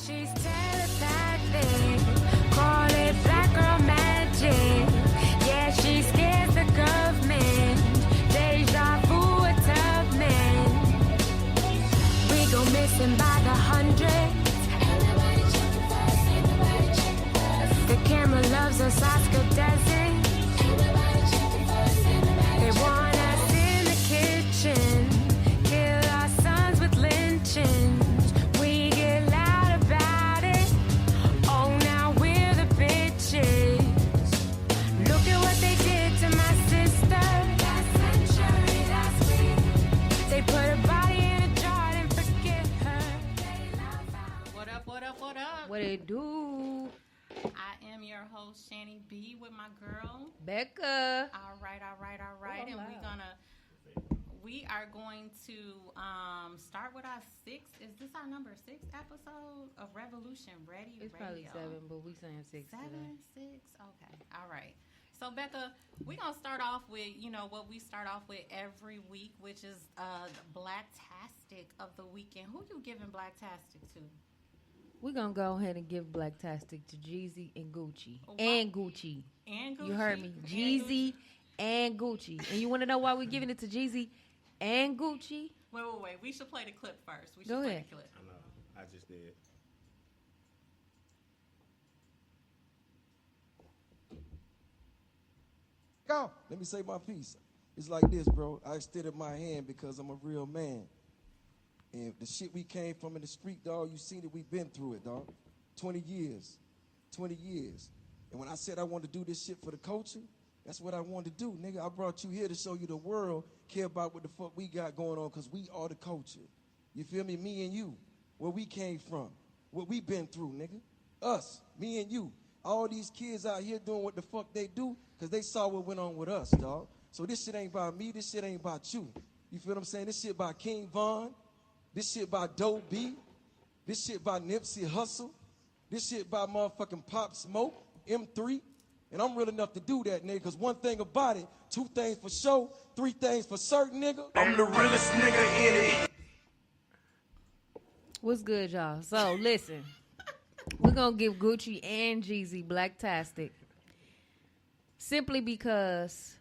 She's telepathic, call it black girl magic. Yeah, she scares the government. Deja vu, a tough man. We go missing by the hundreds. The camera loves us, Oscar doesn't. They want us in the kitchen, kill our sons with lynchings. We get loud about it. Oh, now we're the bitches. Look at what they did to my sister. Last century, last week. They put her body in a jar and forget her. What up, what up, what up? What it do? I am your host, Shani B, with my girl. Becca. All right. And we are going to start with our sixth. Is this our number 6 episode of Revolution Ready It's Radio? probably 7, but we saying 6 7, today. 6? Okay. All right. So, Becca, we're going to start off with, what we start off with every week, which is the Blacktastic of the weekend. Who you giving Blacktastic to? We're going to go ahead and give Blacktastic to Jeezy and Gucci. What? And Gucci. And Gucci. You heard me. And Jeezy and Gucci. And you want to know why we're giving it to Jeezy and Gucci? Wait. We should play the clip first. We should Go play ahead. the clip. I know. I just did. Go. Let me say my piece. It's like this, bro. I extended my hand because I'm a real man. And the shit we came from in the street, dog, you seen it, we've been through it, dog. 20 years. 20 years. And when I said I wanted to do this shit for the culture, that's what I wanted to do, nigga. I brought you here to show you the world care about what the fuck we got going on, because we are the culture. You feel me? Me and you. Where we came from. What we been through, nigga. Us. Me and you. All these kids out here doing what the fuck they do because they saw what went on with us, dog. So this shit ain't about me. This shit ain't about you. You feel what I'm saying? This shit by King Von. This shit by Dope B. This shit by Nipsey Hussle. This shit by motherfucking Pop Smoke, M3. And I'm real enough to do that, nigga, because one thing about it, 2 things for sure, 3 things for certain, nigga. I'm the realest nigga in it. What's good, y'all? So, listen. We're going to give Gucci and Jeezy Blacktastic simply because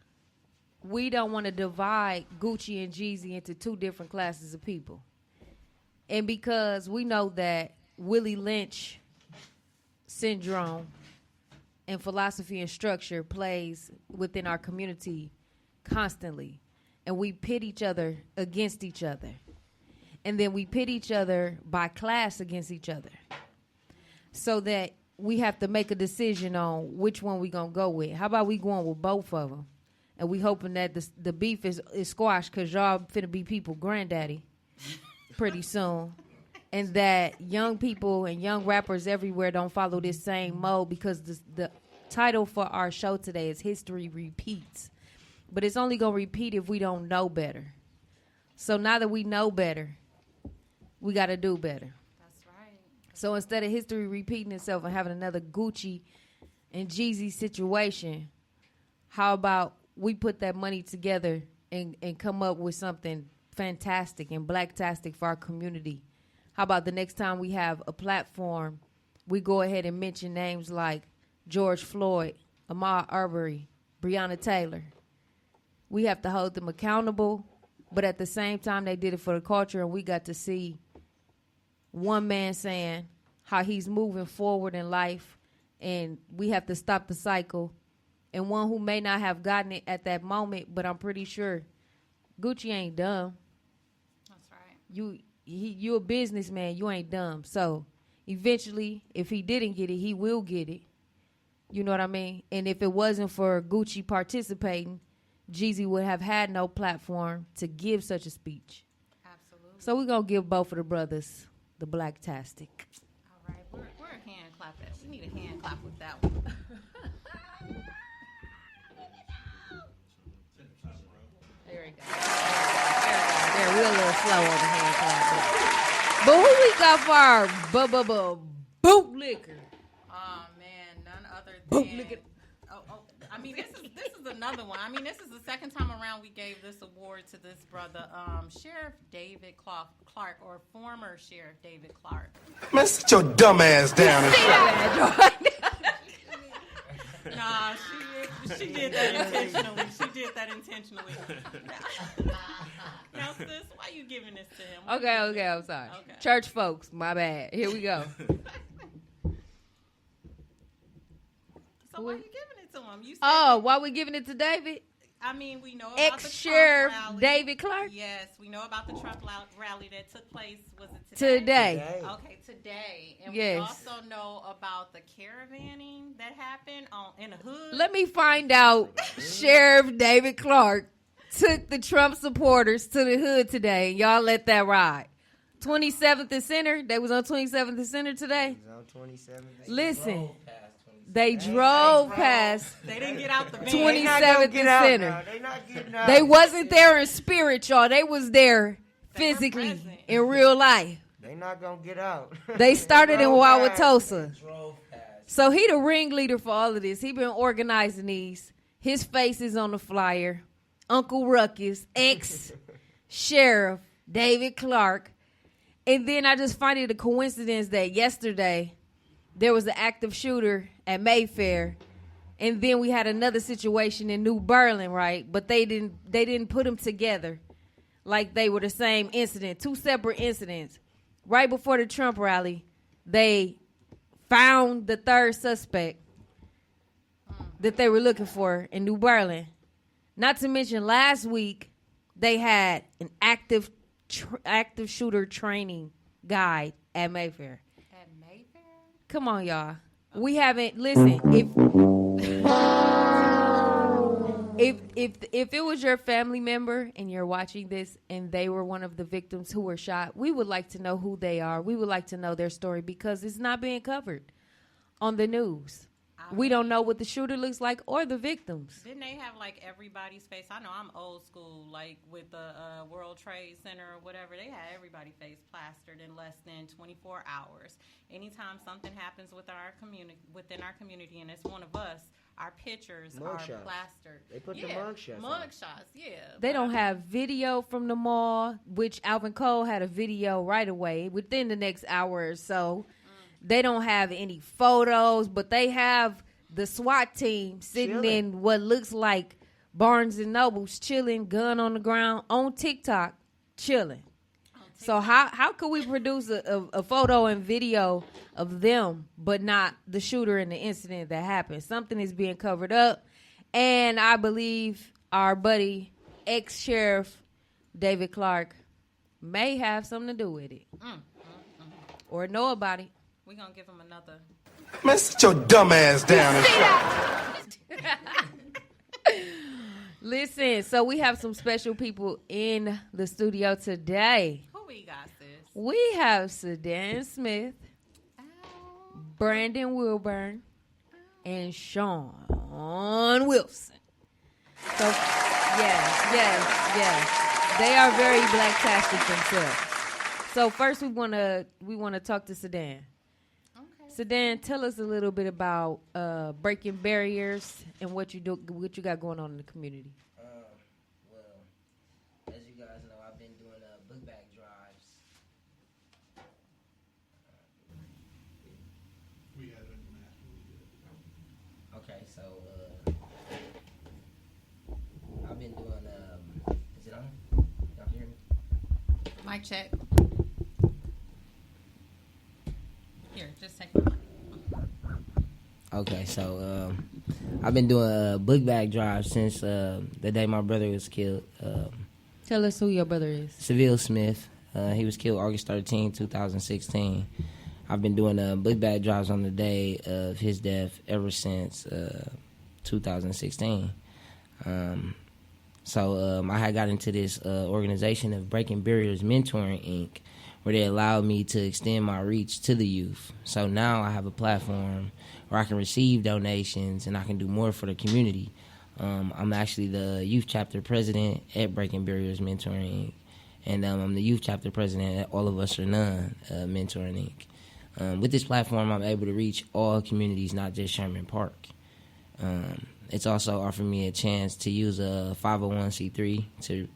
we don't want to divide Gucci and Jeezy into 2 different classes of people. And because we know that Willie Lynch syndrome and philosophy and structure plays within our community constantly. And we pit each other against each other. And then we pit each other by class against each other. So that we have to make a decision on which one we going to go with. How about we going with both of them? And we hoping that the beef is squashed because y'all finna be people granddaddy pretty soon. And that young people and young rappers everywhere don't follow this same mode, because the title for our show today is History Repeats. But it's only going to repeat if we don't know better. So now that we know better, we got to do better. That's right. So instead of history repeating itself and having another Gucci and Jeezy situation, how about we put that money together and come up with something fantastic and blacktastic for our community? How about the next time we have a platform, we go ahead and mention names like George Floyd, Ahmaud Arbery, Breonna Taylor. We have to hold them accountable, but at the same time they did it for the culture, and we got to see one man saying how he's moving forward in life, and we have to stop the cycle. And one who may not have gotten it at that moment, but I'm pretty sure Gucci ain't dumb. That's right. You a businessman. You ain't dumb. So eventually, if he didn't get it, he will get it. You know what I mean? And if it wasn't for Gucci participating, Jeezy would have had no platform to give such a speech. Absolutely. So we're going to give both of the brothers the Blacktastic. All right. We're a hand clap that. We need a hand clap with that one. There we go. There, we're a little slow on the hand clap. But who we got for our bootlicker? Oh, man. None other Boot than... licker. Oh, I mean, this is another one. I mean, this is the second time around we gave this award to this brother, Sheriff David Clark, or former Sheriff David Clark. Man, sit your dumb ass down. Nah, she did that intentionally. Now, sis, why you giving this to him? Okay, I'm sorry. Okay. Church folks, my bad. Here we go. So why you giving it to him? You said Why we giving it to David? I mean, we know about Ex-Sheriff the Trump rally. David Clark? Yes, we know about the Trump rally that took place. Was it today? Today. Okay, today. And Yes. we also know about the caravanning that happened in the hood. Let me find out. Sheriff David Clark took the Trump supporters to the hood today. Y'all let that ride. 27th and Center. They was on 27th and Center today. On 27th. Listen, they drove past They didn't get out the van. 27th and Center. They not getting out. They wasn't there in spirit, y'all. They was there physically present. in real life. They not gonna get out. They started in drove past. Wauwatosa. So he the ringleader for all of this. He been organizing these. His face is on the flyer. Uncle Ruckus, ex-sheriff David Clark. And then I just find it a coincidence that yesterday there was an active shooter at Mayfair. And then we had another situation in New Berlin, right? But they didn't put them together like they were the same incident, two separate incidents. Right before the Trump rally, they found the third suspect that they were looking for in New Berlin. Not to mention last week, they had an active shooter training guide at Mayfair. At Mayfair? Come on, y'all. We haven't, listen, if it was your family member and you're watching this and they were one of the victims who were shot, we would like to know who they are. We would like to know their story because it's not being covered on the news. We don't know what the shooter looks like or the victims. Didn't they have like everybody's face? I know I'm old school, like with the World Trade Center or whatever. They had everybody's face plastered in less than 24 hours. Anytime something happens with within our community, and it's one of us, our pictures are plastered. They put the mugshots. Mugshots, yeah. They don't have video from the mall, which Alvin Cole had a video right away within the next hour or so. They don't have any photos, but they have the SWAT team sitting in what looks like Barnes and Noble's, chilling, gun on the ground, on TikTok, chilling. So how could we produce a photo and video of them, but not the shooter and the incident that happened? Something is being covered up, and I believe our buddy, ex-sheriff David Clark, may have something to do with it or know about it. We're going to give him another. Man, sit your dumb ass down. Listen, so we have some special people in the studio today. Who we got, sis? We have Sedan Smith, Ow. Brandon Wilburn, and Sean Wilson. So, yes. They are very black-tastic themselves. So first we want to talk to Sedan. Sedan, tell us a little bit about breaking barriers and what you got going on in the community. Well, as you guys know, I've been doing book bag drives. Okay, so I've been doing. Is it on? Y'all hear me? Mic check. Here, just take my mic. Okay, so I've been doing book bag drives since the day my brother was killed. Tell us who your brother is. Seville Smith. He was killed August 13, 2016. I've been doing book bag drives on the day of his death ever since 2016. So I had got into this organization of Breaking Barriers Mentoring, Inc., where they allowed me to extend my reach to the youth. So now I have a platform where I can receive donations and I can do more for the community. I'm actually the youth chapter president at Breaking Barriers Mentoring, Inc., and I'm the youth chapter president at All of Us or None Mentoring, Inc. With this platform, I'm able to reach all communities, not just Sherman Park. it's also offered me a chance to use a 501c3 to,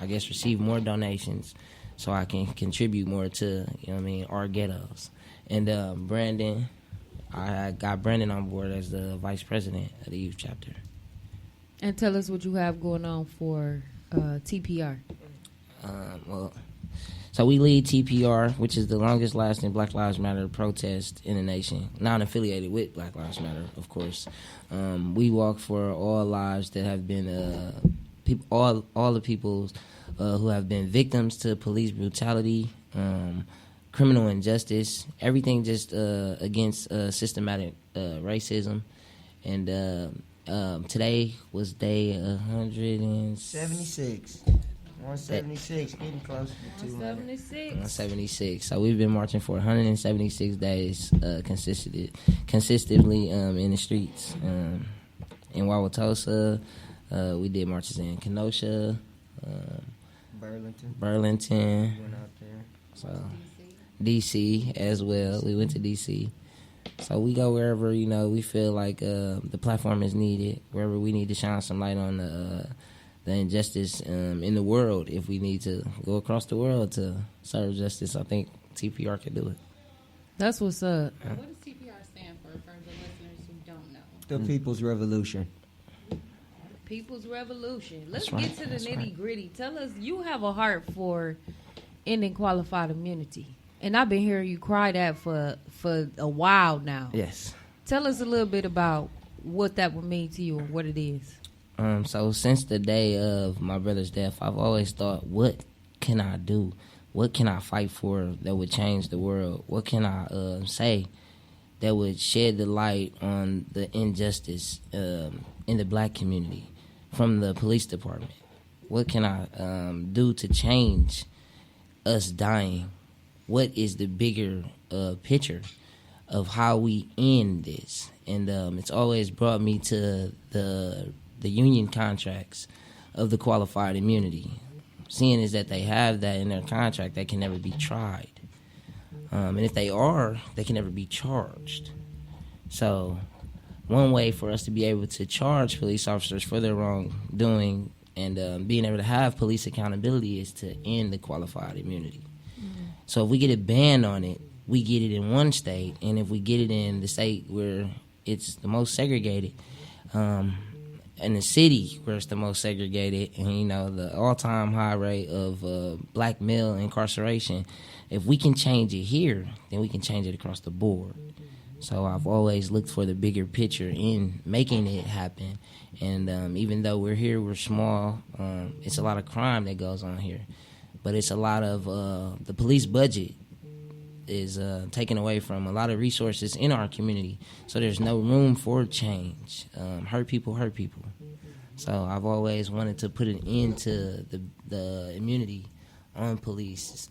I guess, receive more donations so I can contribute more to, you know what I mean, our ghettos. And Brandon, I got Brandon on board as the vice president of the youth chapter. And tell us what you have going on for TPR. So we lead TPR, which is the longest lasting Black Lives Matter protest in the nation, non-affiliated with Black Lives Matter, of course. We walk for all lives that have been, all the people who have been victims to police brutality, criminal injustice, everything just against systematic racism. And today was day 76. 176, getting close to 200. 176. So we've been marching for 176 days consistently in the streets. In Wauwatosa, we did marches in Kenosha, Burlington, Went out there. so DC as well. We went to DC. So we go wherever, you know, we feel like the platform is needed, wherever we need to shine some light on the injustice in the world. If we need to go across the world to serve justice, I think TPR can do it. That's what's up. What does TPR stand for the listeners who don't know? The People's Revolution. People's Revolution. Let's That's right. get to the That's right. nitty gritty. Tell us, you have a heart for ending qualified immunity, and I've been hearing you cry that for a while now. Yes. Tell us a little bit about what that would mean to you and what it is. So since the day of my brother's death, I've always thought, what can I do? What can I fight for that would change the world? What can I say that would shed the light on the injustice in the black community from the police department? What can I do to change us dying? What is the bigger picture of how we end this? And it's always brought me to the union contracts of the qualified immunity. Seeing is that they have that in their contract, they can never be tried. And if they are, they can never be charged. So one way for us to be able to charge police officers for their wrongdoing and being able to have police accountability is to end the qualified immunity. So if we get a ban on it, we get it in one state, and if we get it in the state where it's the most segregated, in the city where it's the most segregated, and you know the all-time high rate of black male incarceration, if we can change it here, then we can change it across the board. So I've always looked for the bigger picture in making it happen, and even though we're here, we're small. It's a lot of crime that goes on here, but it's a lot of the police budget is taken away from a lot of resources in our community, so there's no room for change. Hurt people hurt people. So I've always wanted to put an end to the immunity on police.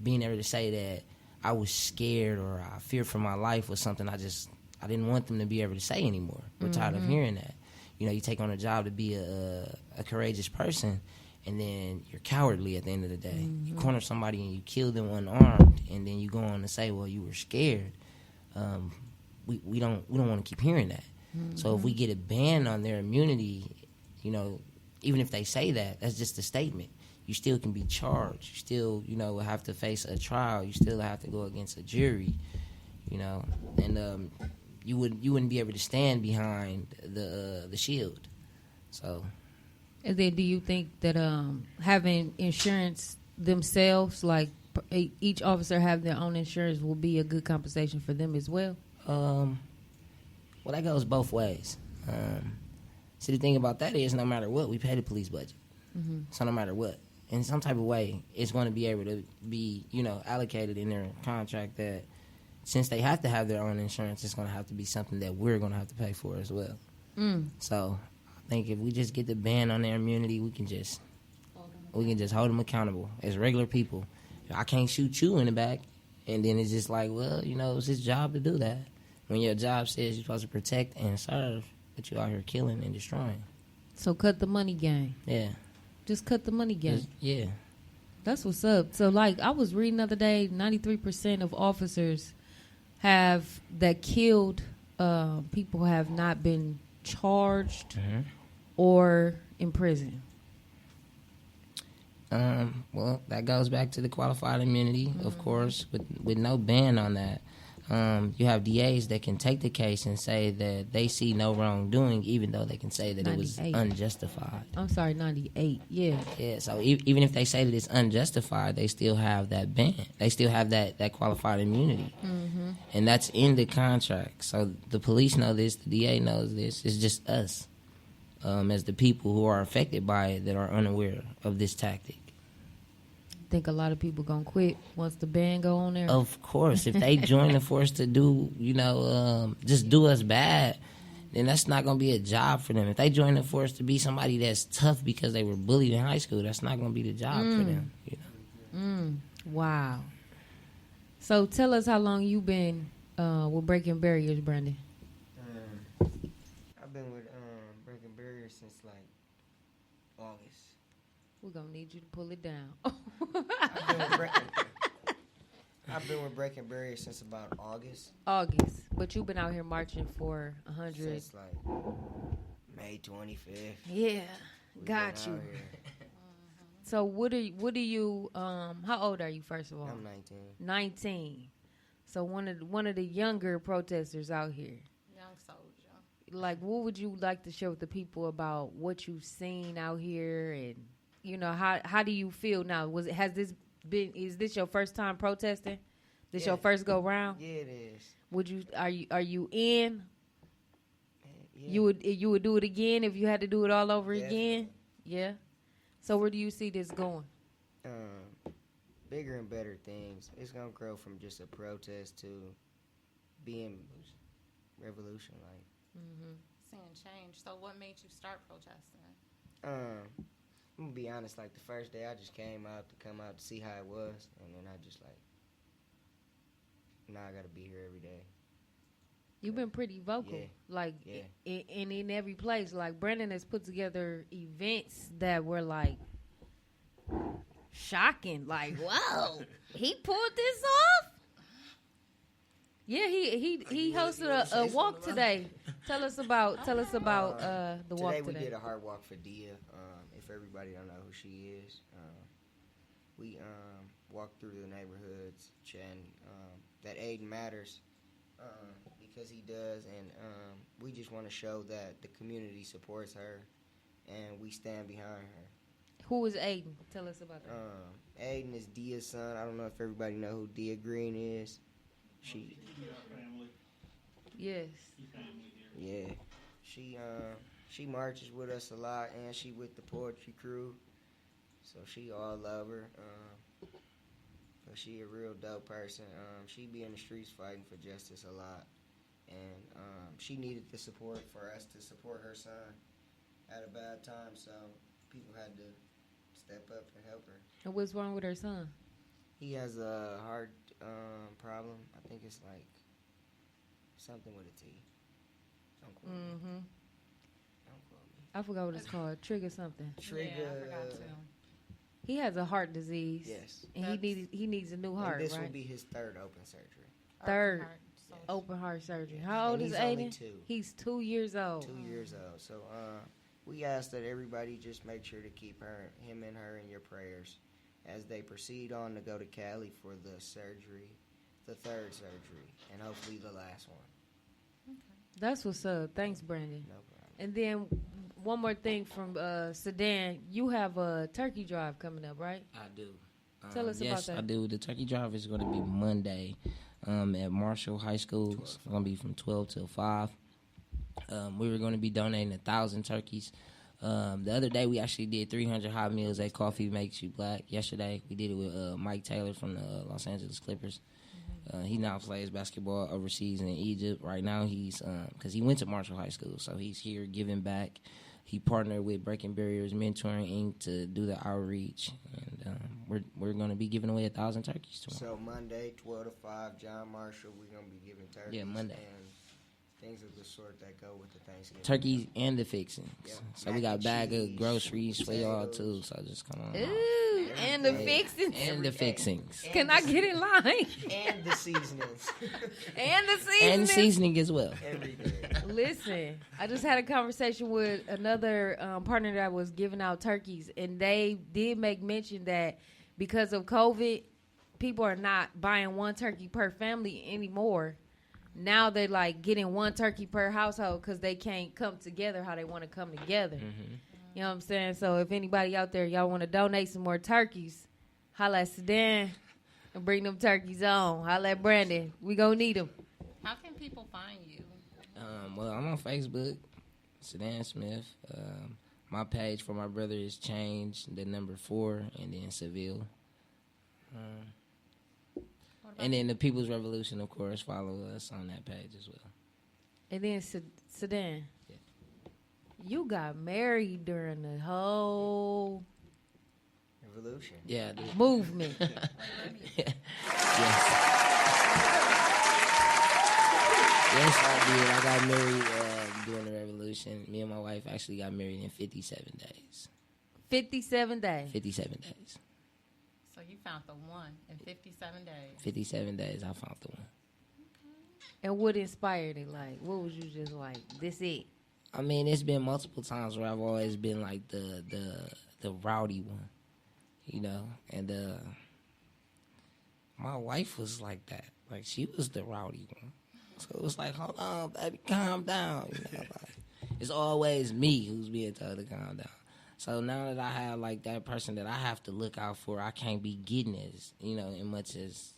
Being able to say that I was scared or I feared for my life was something I didn't want them to be able to say anymore. We're tired of hearing that. You know, you take on a job to be a courageous person, and then you're cowardly at the end of the day. You corner somebody and you kill them unarmed, and then you go on to say, well, you were scared. We don't want to keep hearing that. So if we get a ban on their immunity, you know, even if they say that, that's just a statement. You still can be charged. You still, you know, will have to face a trial. You still have to go against a jury, you know, and you wouldn't be able to stand behind the shield. So. And then do you think that having insurance themselves, like each officer have their own insurance, will be a good compensation for them as well? Well, that goes both ways. See, the thing about that is no matter what, we pay the police budget. So no matter what, in some type of way, it's going to be able to be, you know, allocated in their contract that since they have to have their own insurance, it's going to have to be something that we're going to have to pay for as well. So I think if we just get the ban on their immunity, we can just hold them accountable as regular people. I can't shoot you in the back, and then it's just like, well, you know, it's his job to do that. When your job says you're supposed to protect and serve, but you're out here killing and destroying. So cut the money game. Yeah. Just cut the money game. Yeah. That's what's up. So, like, I was reading the other day, 93% of officers that killed people have not been charged or in prison? Well, that goes back to the qualified immunity, of course, with no ban on that. You have DAs that can take the case and say that they see no wrongdoing, even though they can say that it was 98. unjustified. I'm sorry, 98. Yeah. Yeah, so even if they say that it's unjustified, they still have that ban. They still have that qualified immunity. And that's in the contract. So the police know this, the DA knows this. It's just us, as the people who are affected by it, that are unaware of this tactic. Think a lot of people gonna quit once the ban go on there. Of course, if they join the force to do, just do us bad, then that's not going to be a job for them. If they join the force to be somebody that's tough because they were bullied in high school, that's not going to be the job for them. Wow. So tell us how long you been with Breaking Barriers, Brandon. I've been with Breaking Barriers since like August. We're gonna need you to pull it down. I've been with Breaking Barriers since about August. August, but you've been out here marching for 100. Since like May 25th. Yeah, We've got been you. out here. So what do you? How old are you? First of all, I'm 19. 19. So one of the younger protesters out here. Young soldier. Like, what would you like to share with the people about what you've seen out here, and how do you feel now? Is this your first time protesting? This your first go round? Yeah, it is. Are you in? Yeah. You would do it again if you had to do it all over Definitely. again? Yeah. So where do you see this going? Bigger and better things. It's gonna grow from just a protest to being revolution. Like, Seeing change. So what made you start protesting? I'm gonna be honest. Like the first day, I just came out to see how it was, and then I just like, now I gotta be here every day. You've been pretty vocal, Yeah. like Yeah. in every place. Like Brandon has put together events that were like shocking. Like, whoa, he pulled this off. Yeah, he hosted a walk today. Tell us about the walk Today we today. did a heart walk for Dia. If everybody don't know who she is, we walked through the neighborhoods, and that Aiden matters because he does, and we just want to show that the community supports her, and we stand behind her. Who is Aiden? Tell us about that. Aiden is Dia's son. I don't know if everybody know who Dia Green is. Yes. Yeah, she marches with us a lot, and she with the poetry crew, so she all love her. But she a real dope person. She be in the streets fighting for justice a lot, and she needed the support for us to support her son at a bad time, so people had to step up and help her. And what's wrong with her son? He has a heart problem. I think it's like something with a T. Don't quote me. Don't quote me. I forgot what it's called. Trigger something. Trigger. Yeah, I forgot to. He has a heart disease. Yes. And he needs a new And heart, this right? will be his third open surgery. Third Heart, so open heart surgery. How old And is he's only Aiden? 2. He's 2 years old. 2 years old. So we ask that everybody just make sure to keep him and her in your prayers as they proceed on to go to Cali for the surgery, the third surgery, and hopefully the last one. That's what's up. Thanks, Brandon. No problem. And then one more thing from Sedan. You have a turkey drive coming up, right? I do. Tell us about yes, that. I do. The turkey drive is going to be Monday at Marshall High School. It's going to be from 12 till 5. We were going to be donating 1,000 turkeys. The other day, we actually did 300 hot meals at Coffee Makes You Black. Yesterday, we did it with Mike Taylor from the Los Angeles Clippers. He now plays basketball overseas in Egypt. Right now, he's because he went to Marshall High School, so he's here giving back. He partnered with Breaking Barriers Mentoring Inc. to do the outreach, and we're going to be giving away 1,000 turkeys tomorrow. So Monday, 12 to 5, John Marshall, we're going to be giving turkeys. Yeah, Monday. And things of the sort that go with the Thanksgiving. Turkeys and the fixings. Yep. So we Mac got a and bag of cheese, groceries for y'all too. potatoes. So just come on. Ooh, and the fixings. And the fixings. Can I get in line? And the seasonings. And the seasoning. And seasoning as well. Everything. Listen, I just had a conversation with another partner that was giving out turkeys, and they did make mention that because of COVID, people are not buying one turkey per family anymore. Now they're like getting one turkey per household because they can't come together how they want to come together. You know what I'm saying? So if anybody out there, y'all want to donate some more turkeys, holla at Sedan and bring them turkeys on. Holla at Brandon. We gonna need them. How can people find you? Well, I'm on Facebook, Sedan Smith. My page for my brother is changed, the number 4, and then Seville. And then the People's Revolution, of course, follow us on that page as well. And then Sedan. Yeah. You got married during the whole Revolution. Yeah, I did. movement. Yes. Yes, I did. I got married during the revolution. Me and my wife actually got married in 57 days. 57 days. 57 days. So you found the one in 57 days. 57 days, I found the one. And what inspired it? Like, what was you just like, this it? I mean, it's been multiple times where I've always been like the rowdy one, you know? And my wife was like that. Like, she was the rowdy one. So it was like, hold on, baby, calm down. You know, like, it's always me who's being told to calm down. So now that I have like that person that I have to look out for, I can't be getting as, you know, in much as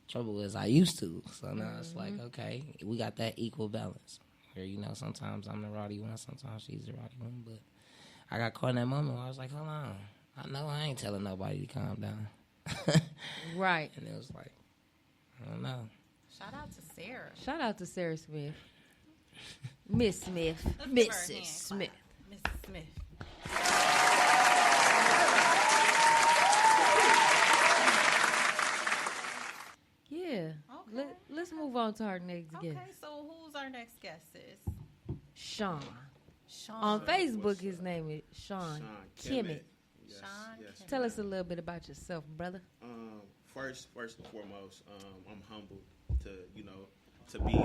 trouble as I used to. So now it's like, okay, we got that equal balance. Where, you know, sometimes I'm the rowdy one, sometimes she's the rowdy one. But I got caught in that moment where I was like, hold on, I know I ain't telling nobody to calm down. Right. And it was like, I don't know. Shout out to Sarah. Shout out to Sarah Smith. Miss Smith. Let's give her a Mrs. hand Smith. clap. Mrs. Smith. Yeah. Okay. Let's move on to our next Okay, guest. so who's our next guest is? Sean. Sean. On Facebook, his name is Sean Kimmett. Yes, Sean yes. Tell us a little bit about yourself, brother. First and foremost, I'm humbled to, to be,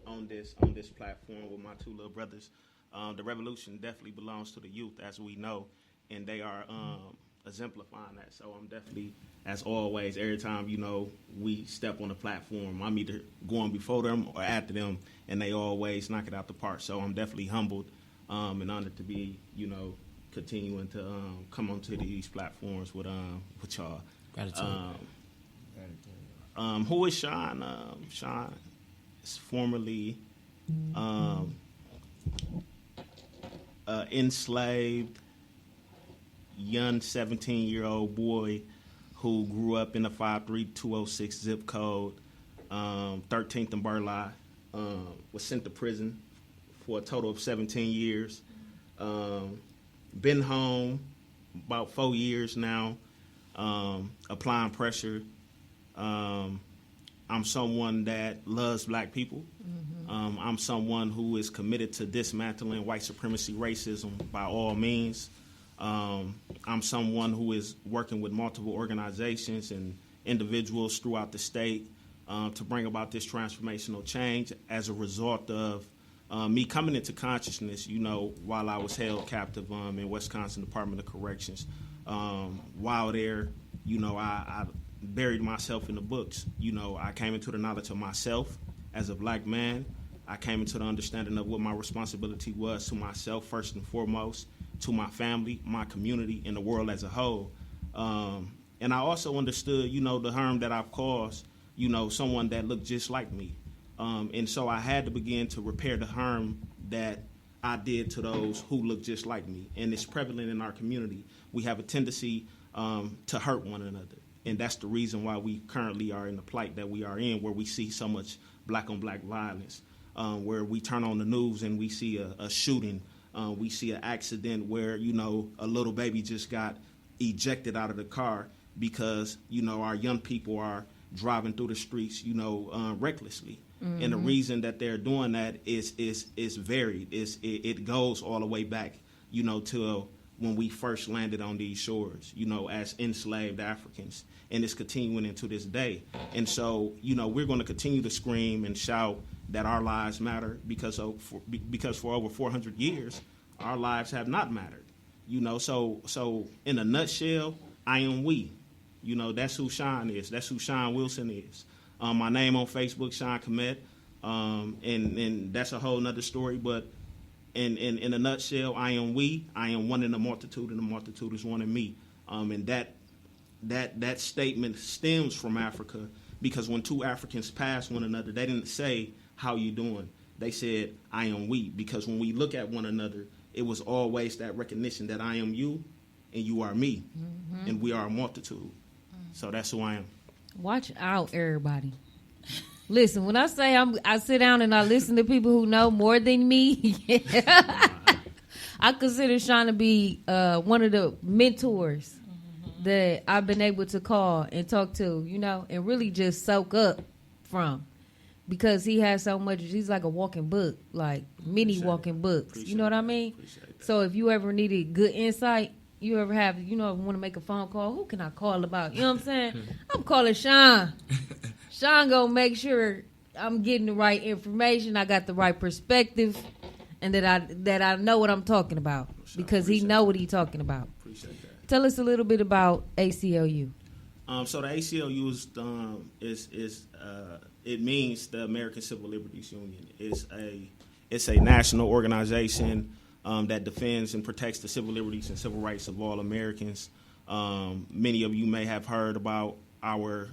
on this platform with my two little brothers. The revolution definitely belongs to the youth, as we know, and they are exemplifying that. So I'm definitely, as always, every time, we step on the platform, I'm either going before them or after them, and they always knock it out the park. So I'm definitely humbled and honored to be, continuing to come onto these platforms with y'all. Gratitude. Who is Sean? Sean is formerly enslaved young 17-year-old boy who grew up in a 53206 zip code, 13th and Burleigh, was sent to prison for a total of 17 years. Been home about 4 years now, applying pressure. I'm someone that loves black people. I'm someone who is committed to dismantling white supremacy racism by all means. I'm someone who is working with multiple organizations and individuals throughout the state to bring about this transformational change as a result of me coming into consciousness, while I was held captive in Wisconsin Department of Corrections. While there, I buried myself in the books. I came into the knowledge of myself as a black man. I came into the understanding of what my responsibility was to myself, first and foremost, to my family, my community, and the world as a whole. And I also understood, the harm that I've caused, someone that looked just like me. And so I had to begin to repair the harm that I did to those who look just like me. And it's prevalent in our community. We have a tendency to hurt one another. And that's the reason why we currently are in the plight that we are in, where we see so much black-on-black violence, where we turn on the news and we see a shooting. We see an accident where, a little baby just got ejected out of the car because, our young people are driving through the streets, recklessly. And the reason that they're doing that is varied. It goes all the way back, to when we first landed on these shores, as enslaved Africans, and it's continuing into this day. And so, we're going to continue to scream and shout that our lives matter because for over 400 years, our lives have not mattered. So in a nutshell, I am we. That's who Sean is. That's who Sean Wilson is. My name on Facebook, Sean Komet, and that's a whole nother story. But in a nutshell, I am we. I am one in the multitude, and the multitude is one in me. And that statement stems from Africa, because when two Africans passed one another, they didn't say, "How you doing?" They said, "I am we," because when we look at one another, it was always that recognition that I am you and you are me, and we are a multitude. So that's who I am. Watch out, everybody. Listen, when I say I sit down and I listen to people who know more than me, I consider Sean to be one of the mentors that I've been able to call and talk to, and really just soak up from. Because he has so much, he's like a walking book, like mini walking books. You know what I mean? So if you ever needed good insight, you ever have, want to make a phone call, who can I call about? You know what I'm saying? I'm calling Sean. Sean gonna make sure I'm getting the right information, I got the right perspective, and that I know what I'm talking about, because he know what he's talking about. Appreciate that. Tell us a little bit about ACLU. So the ACLU is it means the American Civil Liberties Union. It's a national organization that defends and protects the civil liberties and civil rights of all Americans. Many of you may have heard about our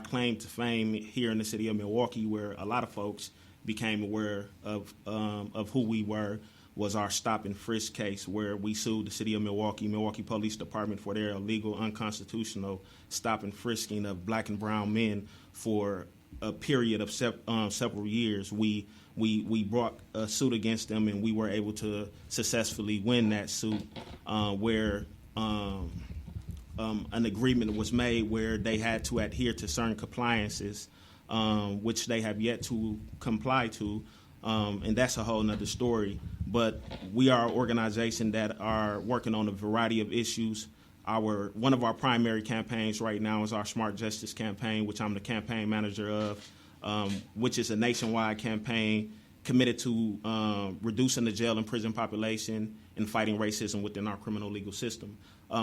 claim to fame here in the city of Milwaukee, where a lot of folks became aware of who we were, was our stop and frisk case, where we sued the city of Milwaukee Police Department, for their illegal, unconstitutional stop and frisking of black and brown men for a period of several years. We brought a suit against them, and we were able to successfully win that suit, where an agreement was made where they had to adhere to certain compliances, which they have yet to comply to, and that's a whole nother story. But we are an organization that are working on a variety of issues. One of our primary campaigns right now is our Smart Justice campaign, which I'm the campaign manager of, which is a nationwide campaign committed to reducing the jail and prison population and fighting racism within our criminal legal system.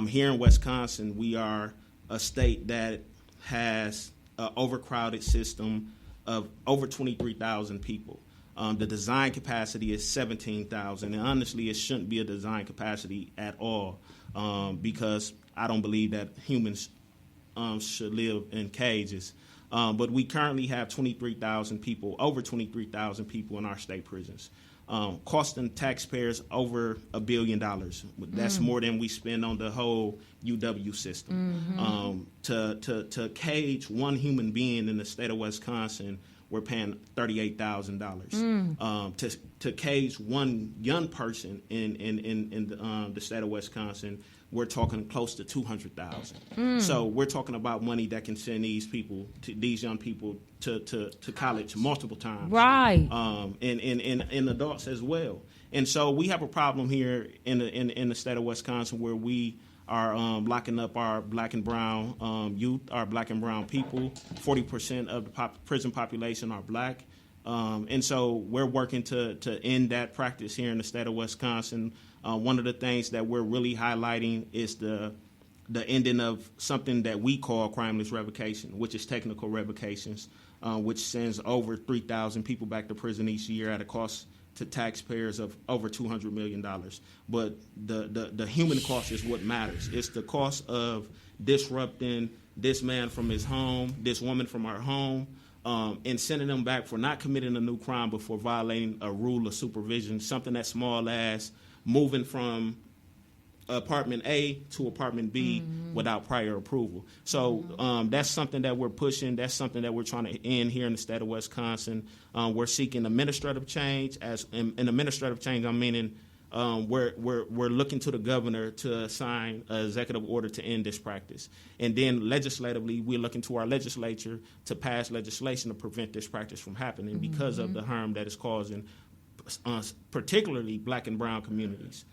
Here in Wisconsin, we are a state that has an overcrowded system of over 23,000 people. The design capacity is 17,000, and honestly, it shouldn't be a design capacity at all, because I don't believe that humans should live in cages. But we currently have 23,000 people, over 23,000 people in our state prisons, costing taxpayers over $1 billion. That's more than we spend on the whole UW system. To cage one human being in the state of Wisconsin, we're paying $38,000. To cage one young person in the state of Wisconsin, we're talking close to $200,000. So we're talking about money that can send these young people to college multiple times, right? And adults as well. And so we have a problem here in the state of Wisconsin, where we are locking up our black and brown youth, our black and brown people. 40% of the prison population are black. And so we're working to end that practice here in the state of Wisconsin. One of the things that we're really highlighting is the ending of something that we call crimeless revocation, which is technical revocations, which sends over 3,000 people back to prison each year at a cost to taxpayers of over $200 million. But the human cost is what matters. It's the cost of disrupting this man from his home, this woman from her home, and sending them back for not committing a new crime, but for violating a rule of supervision, something as small as moving from apartment A to apartment B without prior approval. So that's something that we're pushing. That's something that we're trying to end here in the state of Wisconsin. We're seeking administrative change. As in administrative change, I'm meaning we're looking to the governor to sign an executive order to end this practice. And then legislatively, we're looking to our legislature to pass legislation to prevent this practice from happening because of the harm that it's causing, particularly black and brown communities.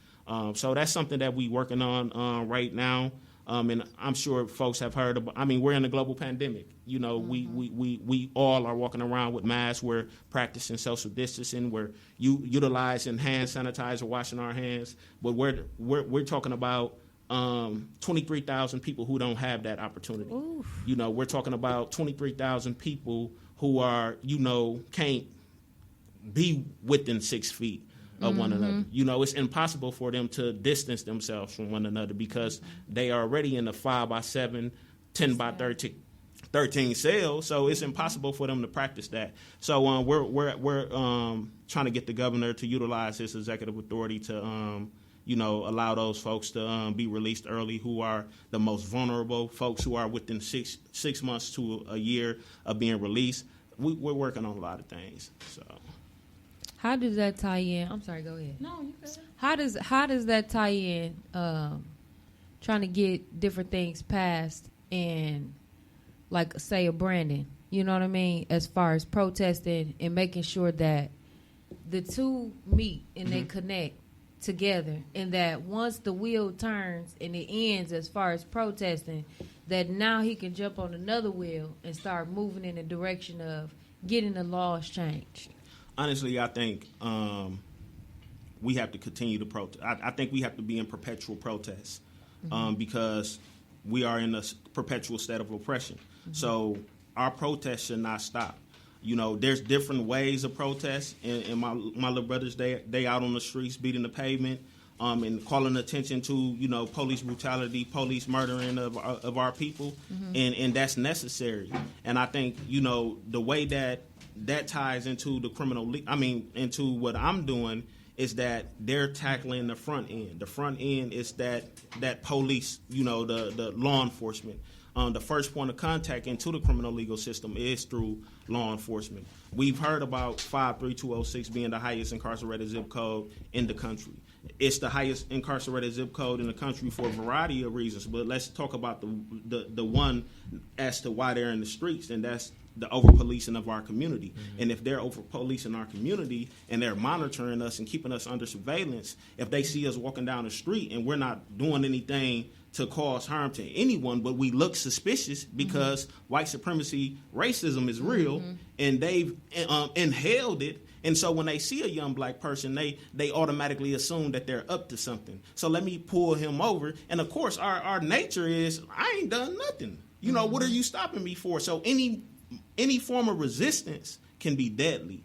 So that's something that we're working on right now. And I'm sure folks have heard about, we're in a global pandemic. We all are walking around with masks. We're practicing social distancing. We're utilizing hand sanitizer, washing our hands. But we're talking about 23,000 people who don't have that opportunity. Oof. We're talking about 23,000 people who are, can't be within 6 feet of one another. It's impossible for them to distance themselves from one another because they are already in a 5x7, 10x13 cell. So it's impossible for them to practice that. So we're trying to get the governor to utilize his executive authority to allow those folks to be released early, who are the most vulnerable folks, who are within six months to a year of being released. We're working on a lot of things. So. How does that tie in? I'm sorry, go ahead. No, you good. How does that tie in trying to get different things passed in, like, say, a Brandon, you know what I mean, as far as protesting and making sure that the two meet and they connect together, and that once the wheel turns and it ends as far as protesting, that now he can jump on another wheel and start moving in the direction of getting the laws changed? Honestly, I think we have to continue to protest. I think we have to be in perpetual protest because we are in a perpetual state of oppression. So our protest should not stop. There's different ways of protest, and my little brothers, they out on the streets beating the pavement and calling attention to, police brutality, police murdering of our people, and that's necessary. And I think, the way that ties into the into what I'm doing is that they're tackling the front end. The front end is that police, the law enforcement. The first point of contact into the criminal legal system is through law enforcement. We've heard about 53206 being the highest incarcerated zip code in the country. It's the highest incarcerated zip code in the country for a variety of reasons, but let's talk about the one as to why they're in the streets, and that's the over-policing of our community. And if they're over-policing our community and they're monitoring us and keeping us under surveillance, if they see us walking down the street and we're not doing anything to cause harm to anyone, but we look suspicious because white supremacy, racism is real, and they've inhaled it. And so when they see a young black person, they automatically assume that they're up to something. So let me pull him over. And of course, our nature is, I ain't done nothing. What are you stopping me for? So any form of resistance can be deadly.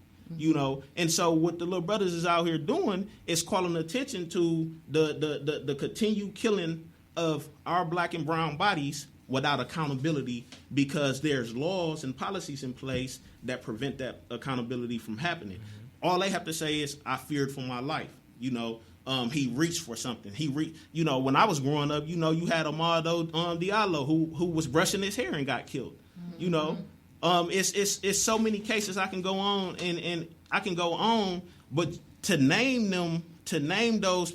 And so what the little brothers is out here doing is calling attention to the continued killing of our black and brown bodies without accountability, because there's laws and policies in place that prevent that accountability from happening. All they have to say is, I feared for my life. He reached for something. When I was growing up, you had Amadou Diallo who was brushing his hair and got killed. It's so many cases I can go on and I can go on, but to name those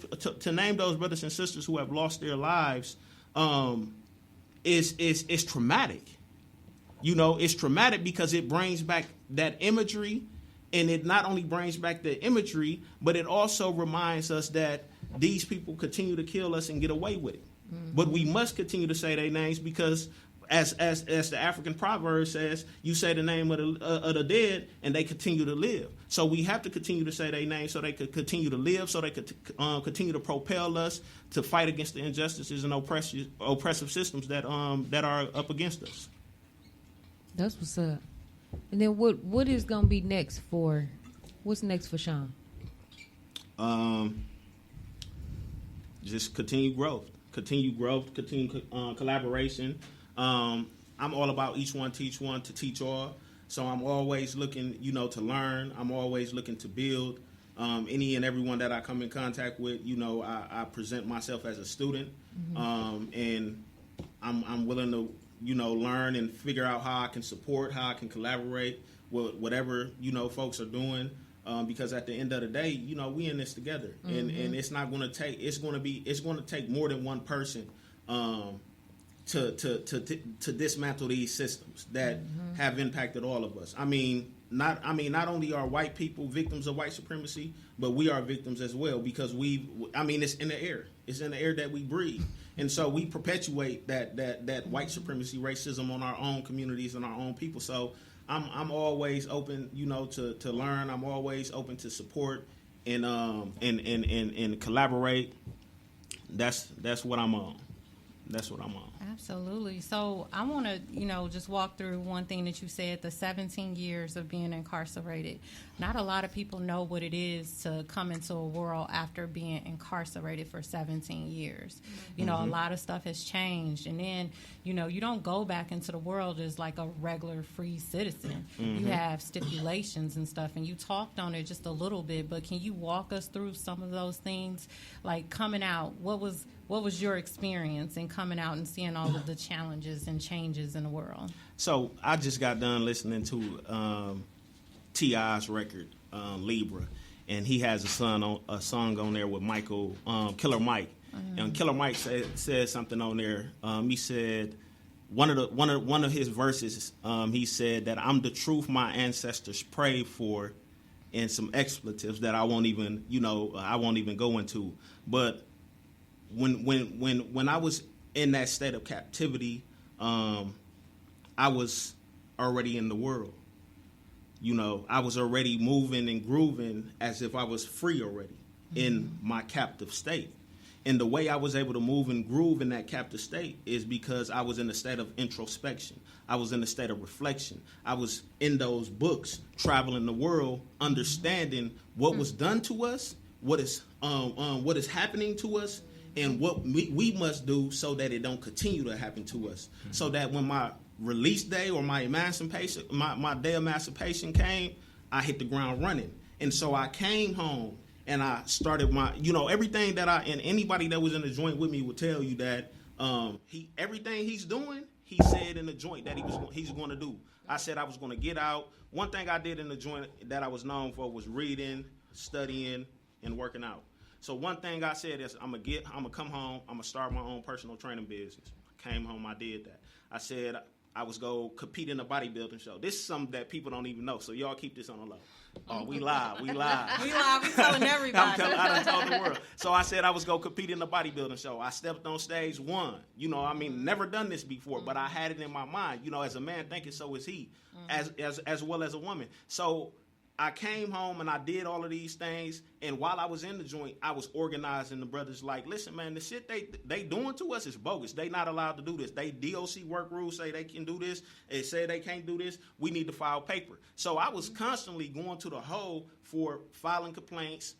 brothers and sisters who have lost their lives is traumatic. It's traumatic because it brings back that imagery, and it not only brings back the imagery, but it also reminds us that these people continue to kill us and get away with it. But we must continue to say their names, because as the African proverb says, you say the name of the dead and they continue to live. So we have to continue to say their names so they could continue to live, so they could continue to propel us to fight against the injustices and oppressive systems that are up against us. That's what's up. And then what is gonna be next what's next for Sean? Just continue growth, continue collaboration. I'm all about each one teach one to teach all. So I'm always looking, to learn. I'm always looking to build. Any and everyone that I come in contact with, I present myself as a student, and I'm willing to, learn and figure out how I can support, how I can collaborate with whatever folks are doing. because at the end of the day, you know, we in this together, and it's not going to take. It's going to take more than one person to dismantle these systems that have impacted all of us. I mean, not only are white people victims of white supremacy, but we are victims as well, because it's in the air. It's in the air that we breathe. And so we perpetuate that white supremacy, racism on our own communities and our own people. So I'm always open, you know, to learn. I'm always open to support and collaborate. That's what I'm on. That's what I'm on. Absolutely. So I want to, you know, just walk through one thing that you said, the 17 years of being incarcerated. Not a lot of people know what it is to come into a world after being incarcerated for 17 years. You know, a lot of stuff has changed. And then, you know, you don't go back into the world as like a regular free citizen. You have stipulations and stuff, and you talked on it just a little bit, but can you walk us through some of those things? Like coming out, what was your experience in coming out and seeing all of the challenges and changes in the world? So I just got done listening to T.I.'s record, Libra, and he has a song on there with Michael, Killer Mike, and Killer Mike said something on there. He said one of his verses. He said that I'm the truth my ancestors prayed for, and some expletives that I won't even go into, but. When I was in that state of captivity, I was already in the world. You know, I was already moving and grooving as if I was free already in my captive state. And the way I was able to move and groove in that captive state is because I was in a state of introspection. I was in a state of reflection. I was in those books, traveling the world, understanding what was done to us, what is happening to us, and what we must do so that it don't continue to happen to us. So that when my release day or my emancipation, my day of emancipation came, I hit the ground running. And so I came home and I started everything that and anybody that was in the joint with me would tell you that everything he's doing, he said in the joint that he's going to do. I said I was going to get out. One thing I did in the joint that I was known for was reading, studying, and working out. So one thing I said is I'm gonna come home, I'm gonna start my own personal training business. I came home, I did that. I said I was go compete in a bodybuilding show. This is something that people don't even know, so y'all keep this on the low. Oh, we live. We telling everybody. I done told the world. So I said I was go compete in a bodybuilding show. I stepped on stage, won. You know, I mean, never done this before, but I had it in my mind. You know, as a man thinking, so is he, as well as a woman. So I came home and I did all of these things, and while I was in the joint, I was organizing the brothers like, listen, man, the shit they doing to us is bogus. They not allowed to do this. They DOC work rules say they can do this. It say they can't do this. We need to file paper. So I was constantly going to the hole for filing complaints,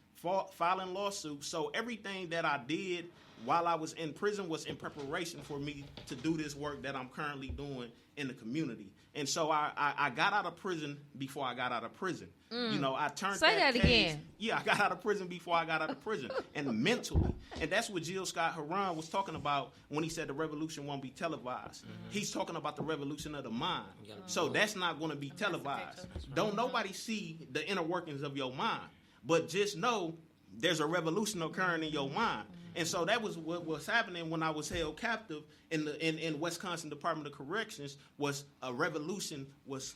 filing lawsuits. So everything that I did while I was in prison was in preparation for me to do this work that I'm currently doing in the community. And so I got out of prison before I got out of prison. You know, I turned Say that case. again. Yeah, I got out of prison before I got out of prison. And mentally. And that's what Jill Scott Heron was talking about when he said the revolution won't be televised. He's talking about the revolution of the mind. So that's not going to be televised. Don't nobody see the inner workings of your mind. But just know there's a revolution occurring in your mind. And so that was what was happening when I was held captive in Wisconsin Department of Corrections. Was a revolution was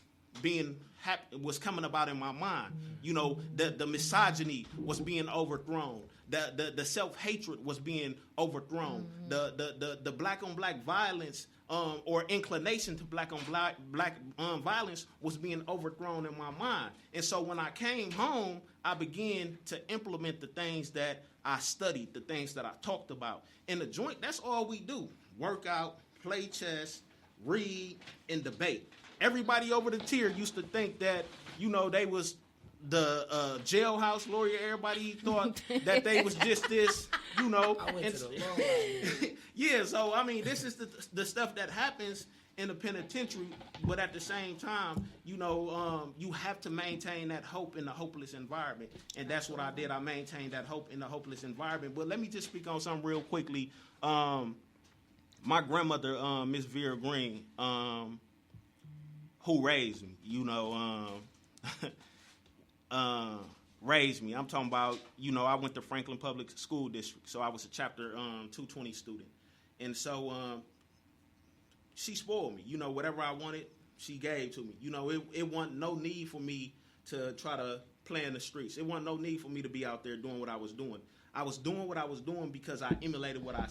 coming about in my mind. You know, the misogyny was being overthrown. The self-hatred was being overthrown. The black on black violence or inclination to black on black violence was being overthrown in my mind. And so when I came home, I began to implement the things that I studied, the things that I talked about. In the joint, that's all we do. Work out, play chess, read, and debate. Everybody over the tier used to think that, you know, they was the jailhouse lawyer. Everybody thought that they was just this, you know. I went to the wrong yeah, so, I mean, this is the stuff that happens in the penitentiary, but at the same time, you know, you have to maintain that hope in a hopeless environment, and that's what I did. I maintained that hope in a hopeless environment. But let me just speak on something real quickly. My grandmother, Miss Vera Green, who raised me, you know, raised me. I'm talking about, I went to Franklin Public School District, so I was a chapter 220 student. And so she spoiled me. Whatever I wanted, she gave to me. It wasn't no need for me to try to play in the streets. It wasn't no need for me to be out there doing what I was doing. I was doing what I was doing because I emulated what I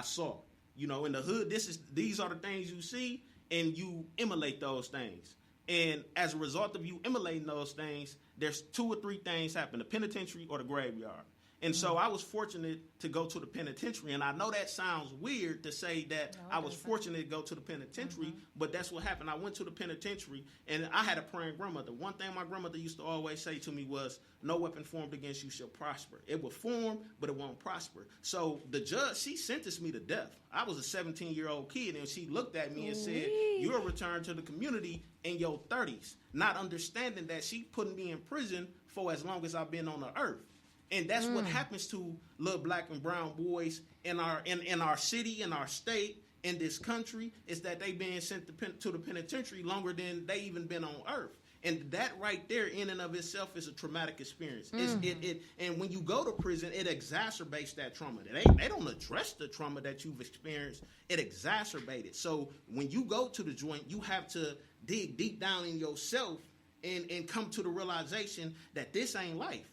saw. In the hood, these are the things you see, and you emulate those things. And as a result of you emulating those things, there's 2 or 3 things happen: the penitentiary or the graveyard. And so I was fortunate to go to the penitentiary. And I know that sounds weird to say that I was fortunate to go to the penitentiary, but that's what happened. I went to the penitentiary, and I had a praying grandmother. One thing my grandmother used to always say to me was, no weapon formed against you shall prosper. It will form, but it won't prosper. So the judge, she sentenced me to death. I was a 17-year-old kid, and she looked at me and said, you're returned to the community in your 30s, not understanding that she put me in prison for as long as I've been on the earth. And that's what happens to little black and brown boys in our city, in our state, in this country, is that they being sent to the penitentiary longer than they even been on earth. And that right there, in and of itself, is a traumatic experience. And when you go to prison, it exacerbates that trauma. They don't address the trauma that you've experienced. It exacerbates it. So when you go to the joint, you have to dig deep down in yourself and come to the realization that this ain't life.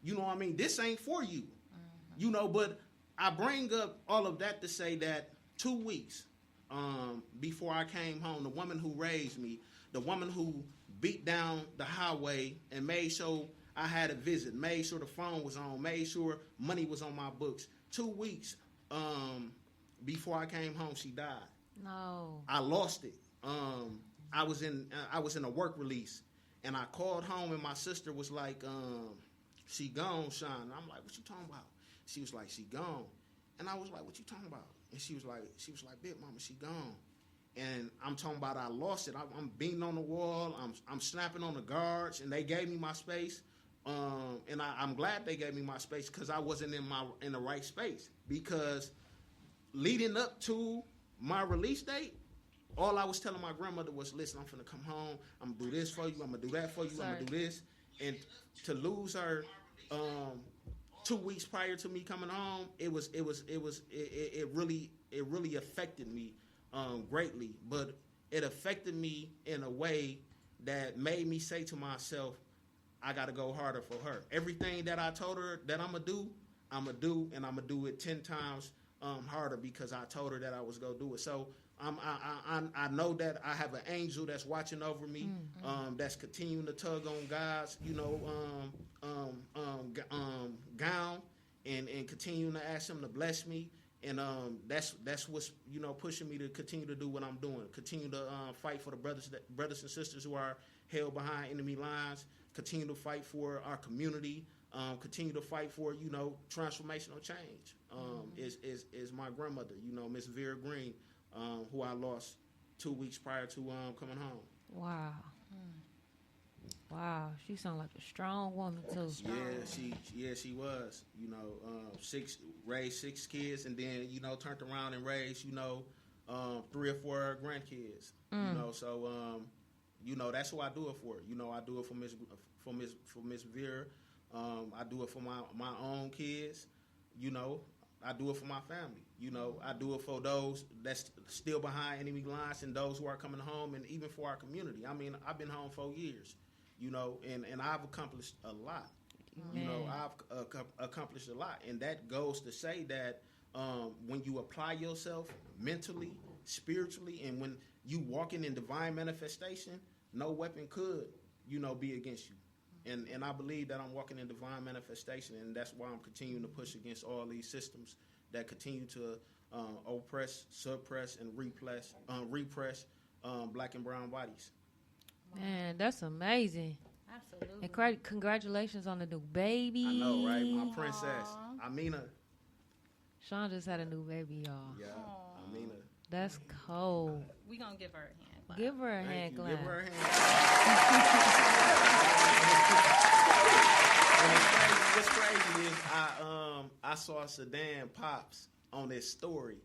You know what I mean? This ain't for you. But I bring up all of that to say that 2 weeks before I came home, the woman who raised me, the woman who beat down the highway and made sure I had a visit, made sure the phone was on, made sure money was on my books. 2 weeks before I came home, she died. No. I lost it. I was in a work release, and I called home, and my sister was like, she gone, Sean. And I'm like, what you talking about? She was like, she gone. And I was like, what you talking about? And she was like, big mama, she gone. And I'm talking about I lost it. I'm beating on the wall. I'm snapping on the guards, and they gave me my space. And I'm glad they gave me my space because I wasn't in the right space. Because leading up to my release date, all I was telling my grandmother was, listen, I'm finna come home. I'm gonna do this for you. I'm gonna do that for you. I'm gonna do this. And to lose her 2 weeks prior to me coming home, it really affected me greatly. But it affected me in a way that made me say to myself, I got to go harder for her. Everything that I told her that I'm going to do, and I'm going to do it 10 times harder because I told her that I was going to do it. So I know that I have an angel that's watching over me, that's continuing to tug on God's, gown and continuing to ask him to bless me. And that's what's pushing me to continue to do what I'm doing. Continue to fight for the brothers and sisters who are held behind enemy lines. Continue to fight for our community. Continue to fight for transformational change. Is my grandmother, Miss Vera Green, who I lost 2 weeks prior to coming home. Wow. Wow, she sounds like a strong woman too. Yeah, she was. Raised 6 kids, and then turned around and raised 3 or 4 grandkids. So that's who I do it for. I do it for Miss Vera. I do it for my own kids. I do it for my family. I do it for those that's still behind enemy lines and those who are coming home, and even for our community. I mean, I've been home 4 years. And I've accomplished a lot. I've accomplished a lot. And that goes to say that when you apply yourself mentally, spiritually, and when you walking in divine manifestation, no weapon could, be against you. And I believe that I'm walking in divine manifestation, and that's why I'm continuing to push against all these systems that continue to oppress, suppress, and repress black and brown bodies. Man, that's amazing. Absolutely. And congratulations on the new baby. I know, right? My princess, Amina. Sean just had a new baby, y'all. Yeah, Amina. That's cold. We gonna give her a hand clap. Give her a hand clap. Give her a hand. What's crazy is I saw Sedan Pops on this story,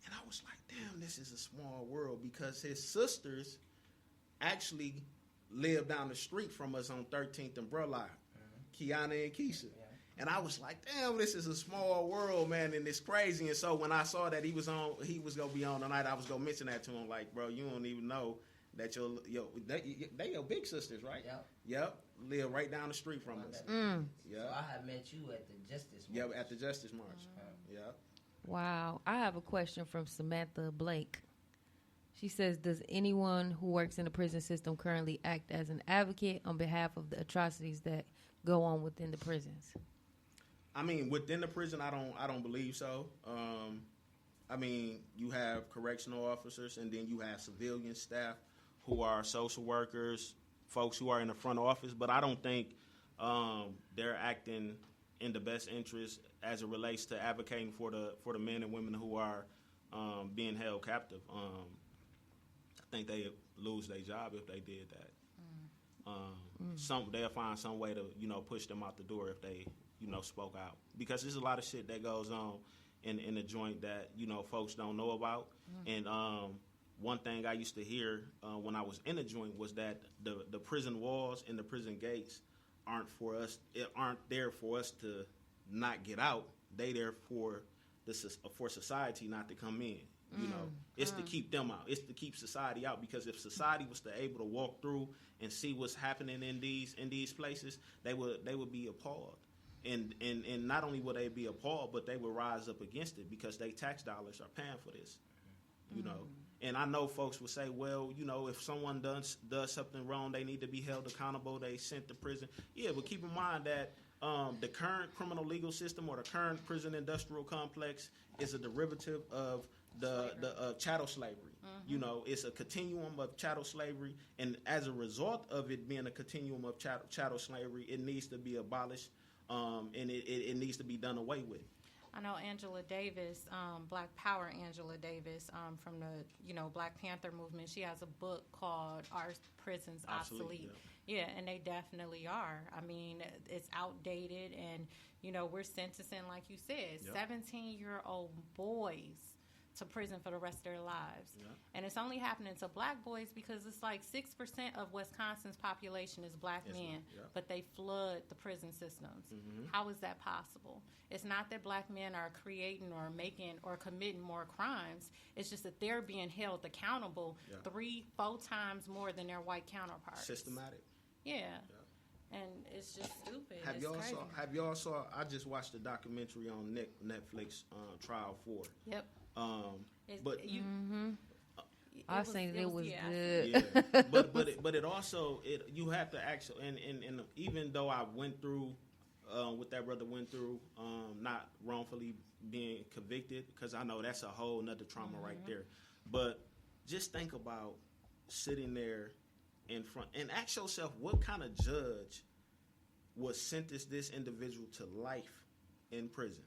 and I was like, damn, this is a small world, because his sisters actually live down the street from us on 13th and Burleigh. Kiana and Keisha. And I was like, damn, this is a small world, man, and it's crazy. And so when I saw that he was gonna be on tonight, I was gonna mention that to him, like, bro, you don't even know that they your big sisters, right? Yep. Live right down the street from us. So I have met you at the Justice March. Yep, at the Justice March. Yep. Wow. I have a question from Samantha Blake. She says, does anyone who works in the prison system currently act as an advocate on behalf of the atrocities that go on within the prisons? I mean, within the prison, I don't believe so. I mean, you have correctional officers, and then you have civilian staff who are social workers, folks who are in the front office. But I don't think they're acting in the best interest as it relates to advocating for the men and women who are being held captive. I think they lose their job if they did that. They'll find some way to push them out the door if they spoke out, because there's a lot of shit that goes on in the joint that folks don't know about. And one thing I used to hear when I was in the joint was that the prison walls and the prison gates aren't there for us to not get out. They there for society not to come in. It's to keep them out. It's to keep society out, because if society was to able to walk through and see what's happening in these places, they would be appalled. And not only would they be appalled, but they would rise up against it, because they tax dollars are paying for this. And I know folks would say, well, if someone does something wrong, they need to be held accountable. They sent to prison. Yeah, but keep in mind that the current criminal legal system, or the current prison industrial complex, is a derivative of the chattel slavery. It's a continuum of chattel slavery, and as a result of it being a continuum of chattel slavery, it needs to be abolished, and it needs to be done away with. I know Angela Davis, Black Power Angela Davis, from the Black Panther movement. She has a book called "Are Prisons Obsolete?" Yeah, and they definitely are. I mean, it's outdated, and we're sentencing, like you said, 17-year-old boys to prison for the rest of their lives. And it's only happening to black boys because it's like 6% of Wisconsin's population is black men, but they flood the prison systems. How is that possible? It's not that black men are creating or making or committing more crimes. It's just that they're being held accountable 3-4 times more than their white counterparts. Systematic. And it's just stupid. Have y'all saw? I just watched a documentary on Netflix, Trial 4. Yep. I've seen it was good. Yeah. but it also you have to actually and even though I went through what that brother went through, not wrongfully being convicted, because I know that's a whole nother trauma right there. But just think about sitting there in front and ask yourself, what kind of judge would sentence this individual to life in prison,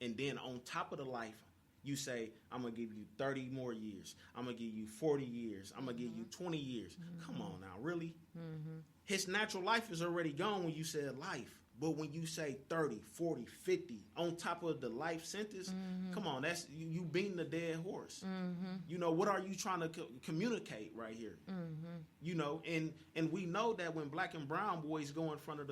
and then on top of the life, you say, I'm going to give you 30 more years. I'm going to give you 40 years. I'm going to give you 20 years. Come on now, really? His natural life is already gone when you said life. But when you say 30, 40, 50, on top of the life sentence, come on, that's you beating the dead horse. What are you trying to communicate right here? And we know that when black and brown boys go in front of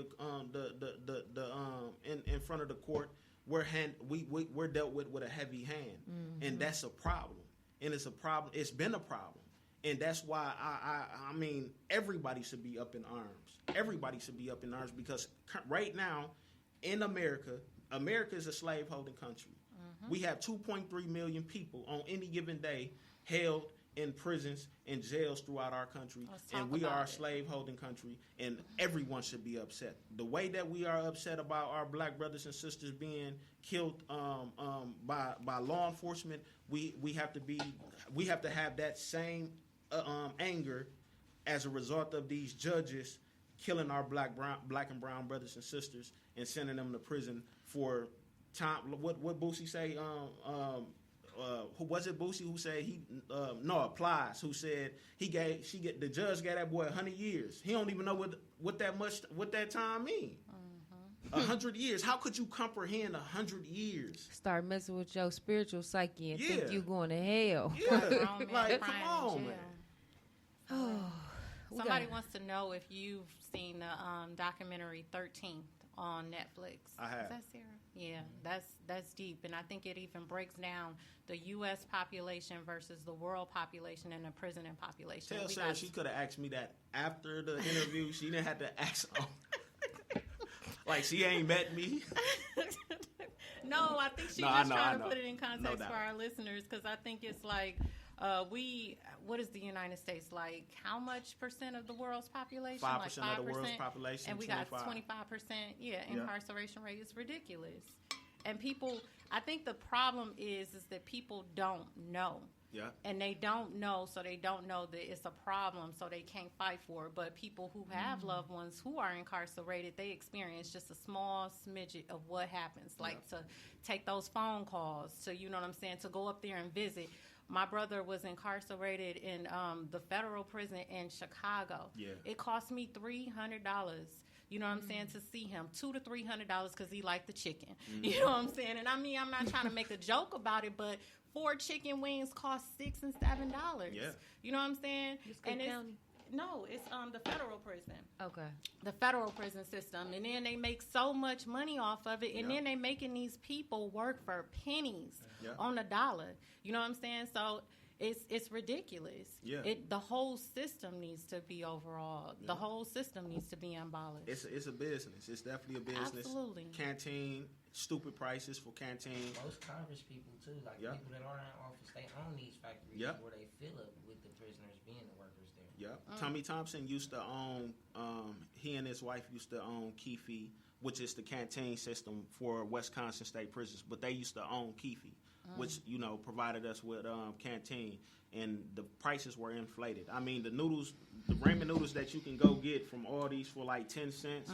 in front of the court, we're dealt with a heavy hand, and that's a problem. And it's a problem. It's been a problem, and that's why I mean everybody should be up in arms. Everybody should be up in arms, because right now in America is a slave-holding country. We have 2.3 million people on any given day held in prisons and jails throughout our country, and we are a slave-holding country, and everyone should be upset. The way that we are upset about our black brothers and sisters being killed by law enforcement, we have to have that same anger as a result of these judges killing our black and brown brothers and sisters and sending them to prison for time. What Boosie say? Who was it? Boosie who said Plies, who said the judge gave that boy 100 years. He don't even know what that time mean. 100 years. How could you comprehend 100 years? Start messing with your spiritual psyche and think you going to hell. Yeah, like come on, man. Somebody wants to know if you've seen the documentary 13th on Netflix. I have. Is that Sarah? Yeah, that's deep, and I think it even breaks down the U.S. population versus the world population and the prison population. Tell We Sarah got- she could have asked me that after the interview. She didn't have to ask. Like she ain't met me. No, I think she's No, I just know, trying I to know. put it in context No for doubt. our listeners, because I think it's like what is the United States like? How much percent of the world's population? 5% Like of the world's population, and we got 25%. 25%. Yeah, incarceration rate is ridiculous. And people, I think the problem is that people don't know. Yeah. And they don't know, so they don't know that it's a problem, so they can't fight for it. But people who have loved ones who are incarcerated, they experience just a small smidget of what happens, like to take those phone calls, to, you know what I'm saying, to go up there and visit. My brother was incarcerated in the federal prison in Chicago. Yeah. It cost me $300. You know what I'm saying, to see him, $200 to $300 because he liked the chicken. You know what I'm saying, and I mean, I'm not trying to make a joke about it, but 4 chicken wings cost $6 and $7. Yeah. You know what I'm saying? Cook County? No, it's the federal prison. Okay. The federal prison system, and then they make so much money off of it, and Yeah. then they making these people work for pennies Yeah. on the dollar. You know what I'm saying? So it's ridiculous. Yeah. The whole system needs to be overall. The whole system needs to be abolished. It's a business. It's definitely a business. Absolutely. Canteen, stupid prices for canteen. Most Congress people too, like Yeah. people that are in office, they own these factories Yeah. where they fill up with the prisoners being the workers there. Yeah. Tommy Thompson used to own, he and his wife used to own Keefe, which is the canteen system for Wisconsin State prisons. But they used to own Keefe, which, you know, provided us with canteen. And the prices were inflated. I mean, the noodles, the ramen noodles that you can go get from Aldi's for like 10 cents,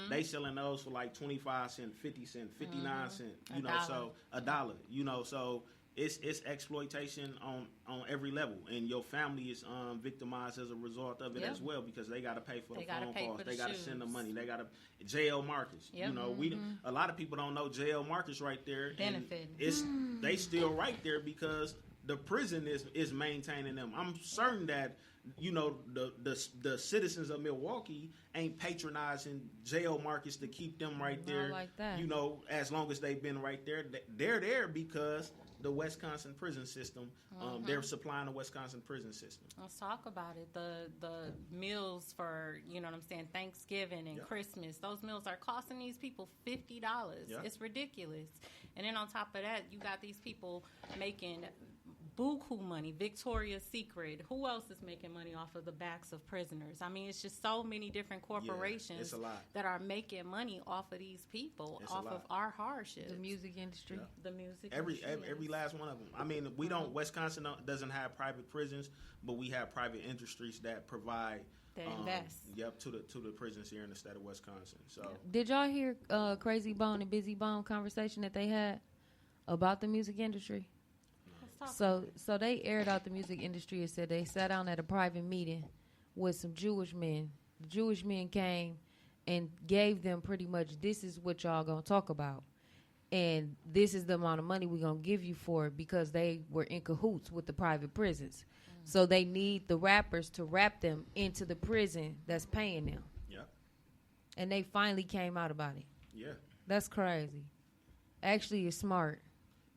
they selling those for like 25 cents, 50 cents, 59 cents, you know, so $1, you know, so it's exploitation on every level, and your family is victimized as a result of it Yep. as well, because they got to pay for the They gotta phone pay calls, for the they got to send the shoes. money, they got to JL Marcus. Yep. You know, a lot of people don't know JL Marcus right there. and Benefiting. It's they still right there because the prison is maintaining them. I'm certain that, you know, the citizens of Milwaukee ain't patronizing jail Marcus to keep them right Not there. like that. You know, as long as they've been right there, they're there because the Wisconsin prison system, they're supplying the Wisconsin prison system. Let's talk about it. The meals for, you know what I'm saying, Thanksgiving and Yeah. Christmas, those meals are costing these people $50. Yeah. It's ridiculous. And then on top of that, you got these people making buku money. Victoria's Secret. Who else is making money off of the backs of prisoners? I mean, it's just so many different corporations it's a lot. that are making money off of these people, It's a off lot. of our hardships. The music industry. Yeah. The music. Every industry. last one of them. I mean, we don't. Wisconsin doesn't have private prisons, but we have private industries that provide. That invest. Yep, to the prisons here in the state of Wisconsin. So Did y'all hear Crazy Bone and Busy Bone conversation that they had about the music industry? Let's talk. So they aired out the music industry and said they sat down at a private meeting with some Jewish men. The Jewish men came and gave them pretty much, this is what y'all gonna talk about. And this is the amount of money we're gonna give you for it, because they were in cahoots with the private prisons. So they need the rappers to rap them into the prison that's paying them. Yep. And they finally came out about it. Yeah. That's crazy. Actually, it's smart,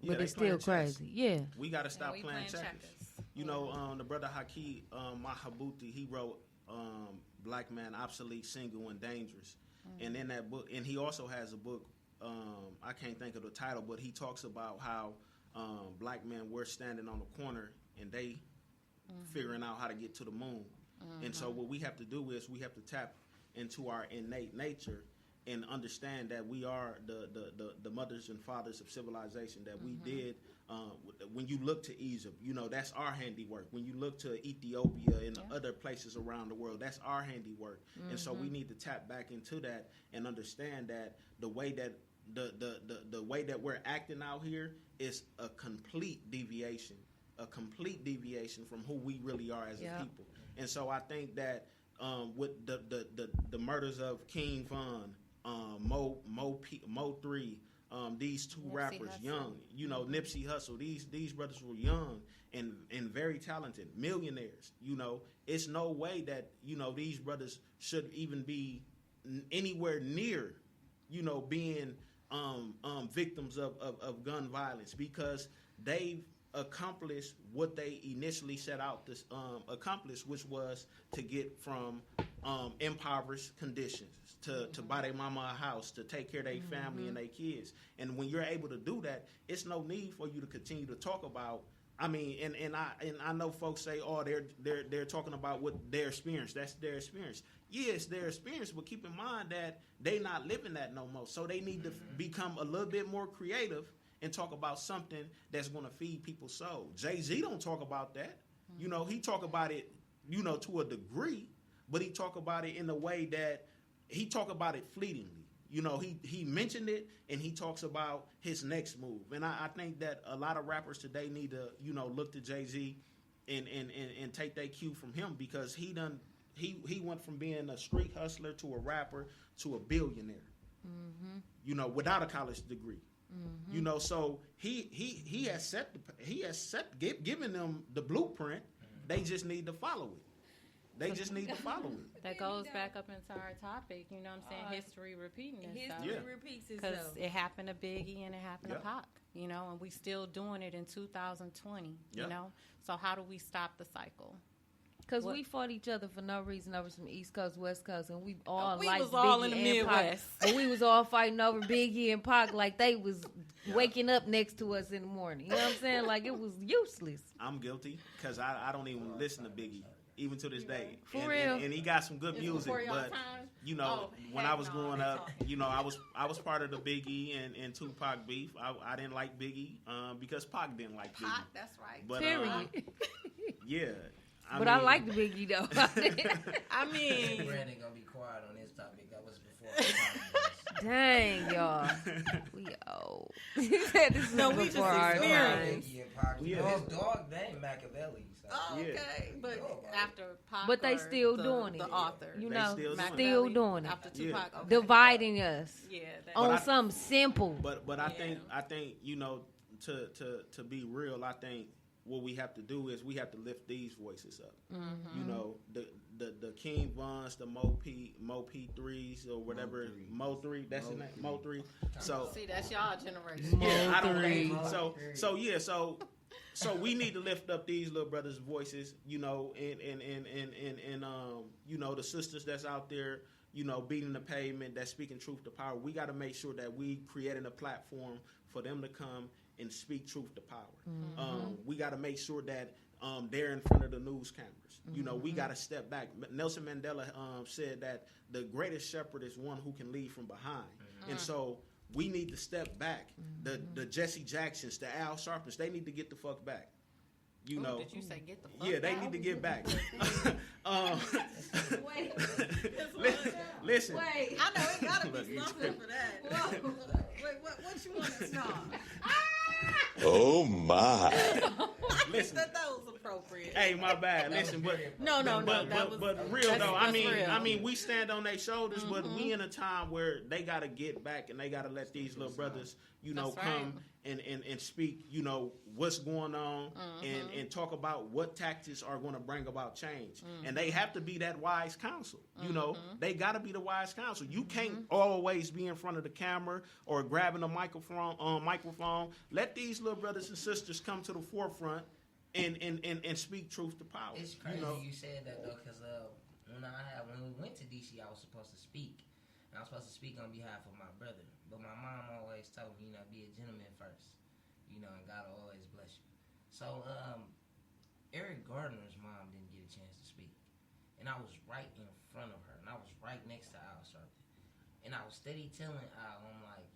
Yeah, but they it's still playing chess. crazy. Yeah. We got to stop we playing playing checkers. checkers. You know, the brother Haki Mahabuti, he wrote Black Man Obsolete, Single, and Dangerous. And in that book, and he also has a book, I can't think of the title, but he talks about how black men were standing on the corner and they figuring out how to get to the moon. And so what we have to do is we have to tap into our innate nature and understand that we are the mothers and fathers of civilization, that we did. When you look to Egypt, you know, that's our handiwork. When you look to Ethiopia and other places around the world, that's our handiwork. And so we need to tap back into that and understand that the way that the way that we're acting out here is a complete deviation from who we really are as a people. And so I think that with the murders of King Von, Mo 3, these two Nipsey rappers, Hussle. young, you know, Nipsey Hussle, these brothers were young and very talented, millionaires. You know, it's no way that, you know, these brothers should even be anywhere near being victims of gun violence, because they've accomplished what they initially set out to accomplish, which was to get from impoverished conditions to buy their mama a house, to take care of their family and their kids. And when you're able to do that, it's no need for you to continue to talk about. I mean, and I know folks say, oh, they're talking about what their experience. That's their experience. Yeah, it's their experience, but keep in mind that they not living that no more. So they need to become a little bit more creative and talk about something that's going to feed people's soul. Jay-Z don't talk about that. He talk about it, to a degree, but he talk about it in a way that he talk about it fleetingly. He mentioned it, and he talks about his next move. And I think that a lot of rappers today need to, look to Jay-Z and take their cue from him, because he went from being a street hustler to a rapper to a billionaire, without a college degree. So he has given them the blueprint. They just need to follow it. That goes back up into our topic. You know what I'm saying? History repeating itself. History repeats itself. Because it happened to Biggie and it happened to Pac, and we still doing it in 2020, So how do we stop the cycle? Because we fought each other for no reason over some East Coast, West Coast, and we all we liked was all Biggie in the and Midwest. Pac. And we was all fighting over Biggie and Pac like they was waking up next to us in the morning. You know what I'm saying? Like, it was useless. I'm guilty, because I don't even listen to Biggie, even to this day. For real. And he got some good music, but when I was growing up, I was part of the Biggie and Tupac beef. I didn't like Biggie because Pac didn't like Biggie. Pac, that's right. But, Period. yeah. I like the Biggie though. I mean, Brandon gonna be quiet on this topic. That was before. Dang, y'all. We old. He said this is we just before our time. His dog named Machiavelli. So. Oh, okay, but after Pac, But they still the, doing the it. author, You know, still doing it. still doing it. after Tupac, okay. Dividing us that- on something simple. But I think to be real, I think what we have to do is we have to lift these voices up. The King Vons, the Mo P3s or whatever, Mo 3, that's his name, Mo 3. So see, that's y'all generation. yeah, I don't. So we need to lift up these little brothers' voices, and the sisters that's out there, beating the pavement, that's speaking truth to power. We got to make sure that we creating a platform for them to come and speak truth to power. We got to make sure that they're in front of the news cameras. We got to step back. Nelson Mandela said that the greatest shepherd is one who can lead from behind. And so we need to step back. The Jesse Jacksons, the Al Sharptons, they need to get the fuck back. Did you say get the fuck Yeah, they out? need to get back. Wait. Listen. Wait. I know it gotta be something for that. Whoa. Wait, what you want to start? Oh my. Listen. That was appropriate. Hey, my bad. Listen, but No, but real though. I real. mean, we stand on their shoulders, but we in a time where they got to get back and they got to let these little brothers, That's come and speak, what's going on and talk about what tactics are going to bring about change. And they have to be that wise counsel. They got to be the wise counsel. You can't always be in front of the camera or grabbing a microphone. Let these little brothers and sisters come to the forefront and speak truth to power. It's crazy you said that though, because when we went to DC, I was supposed to speak. And I was supposed to speak on behalf of my brother, but my mom always told me, be a gentleman first, and God will always bless you. So Eric Gardner's mom didn't get a chance to speak, and I was right in front of her, and I was right next to Al Sharpton, and I was steady telling Al, I'm like,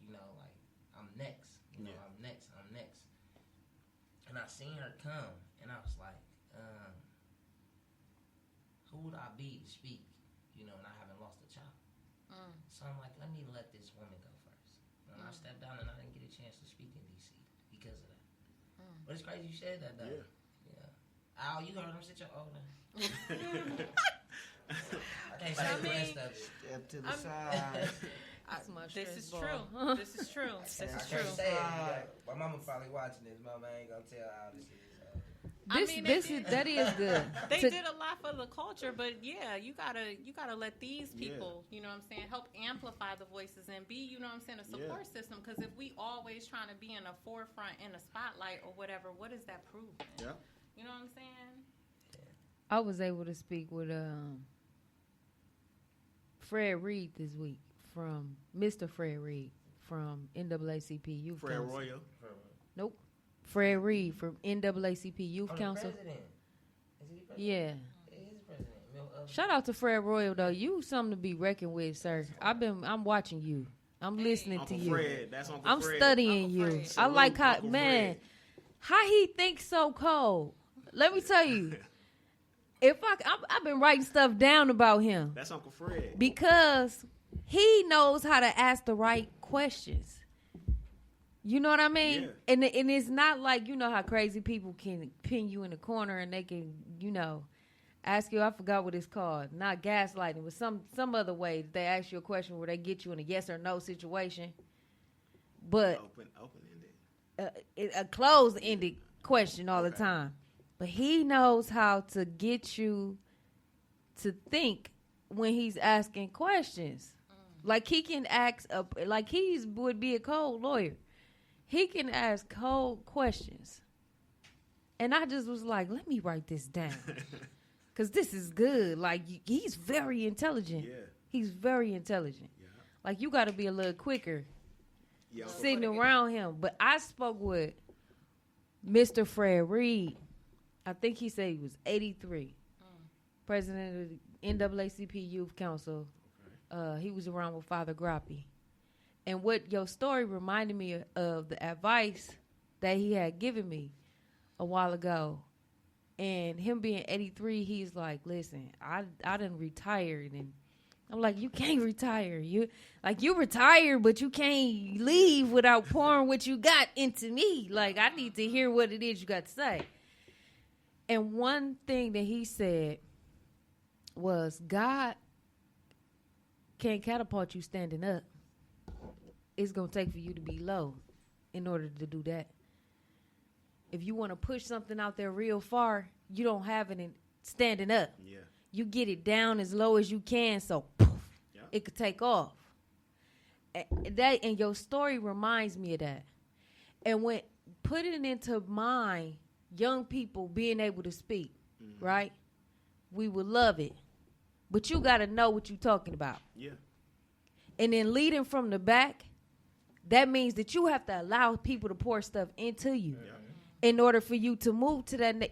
I'm next, I'm next. And I seen her come, and I was like, who would I be to speak? And I haven't lost a child. So I'm like, let me let this woman go first. And I stepped down, and I didn't get a chance to speak in D.C. because of that. But it's crazy you said that, though. Yeah. Al, you heard him. Sit your old name. I can't say the rest of it. Step to the side. This is true. This is true. This is I true. can't say it. My mama probably watching this. Mama ain't gonna tell Al this is. I mean, they That is good. They To- did a lot for the culture, but yeah, you gotta let these people, you know what I'm saying, help amplify the voices and be, you know what I'm saying, a support system. Because if we always trying to be in the forefront, in the spotlight or whatever, what is that proving? Yeah. You know what I'm saying? I was able to speak with Fred Reed this week from Mr. Fred Reed from NAACP Youth Fred Council. Royal. Nope. Fred Reed from NAACP Youth Oh, the Council. president. Is he the president? Yeah. He is the president. Shout out to Fred Royal though. You something to be reckoned with, sir. I'm watching you. I'm listening Uncle to you. Fred. That's Uncle I'm Fred. studying Uncle you. Fred. I Salute, like how Uncle man, Fred. how he thinks so cold. Let me tell you. I've been writing stuff down about him That's Uncle Fred. because he knows how to ask the right questions. You know what I mean? Yeah. And it's not like, you know how crazy people can pin you in the corner and they can, you know, ask you, I forgot what it's called, not gaslighting, but some other way that they ask you a question where they get you in a yes or no situation. But Open-ended. a closed-ended question all the time. But he knows how to get you to think when he's asking questions. Like he can ask, like would be a cold lawyer. He can ask cold questions. And I just was like, let me write this down. Because this is good. Like, he's very intelligent. Yeah. He's very intelligent. Yeah. Like, you got to be a little quicker Yeah. sitting around him. But I spoke with Mr. Fred Reed. I think he said he was 83. President of the NAACP Youth Council. He was around with Father Grappi. And what your story reminded me of the advice that he had given me a while ago. And him being 83, he's like, listen, I done retired. And I'm like, you can't retire. You retired, but you can't leave without pouring what you got into me. Like, I need to hear what it is you got to say. And one thing that he said was, God can't catapult you standing up. It's going to take for you to be low in order to do that. If you want to push something out there real far, you don't have it in standing up. Yeah. You get it down as low as you can, so poof, it could take off. And your story reminds me of that. And when putting into mind young people being able to speak, right? We would love it. But you got to know what you're talking about. Yeah. And then leading from the back, that means that you have to allow people to pour stuff into you in order for you to move to that.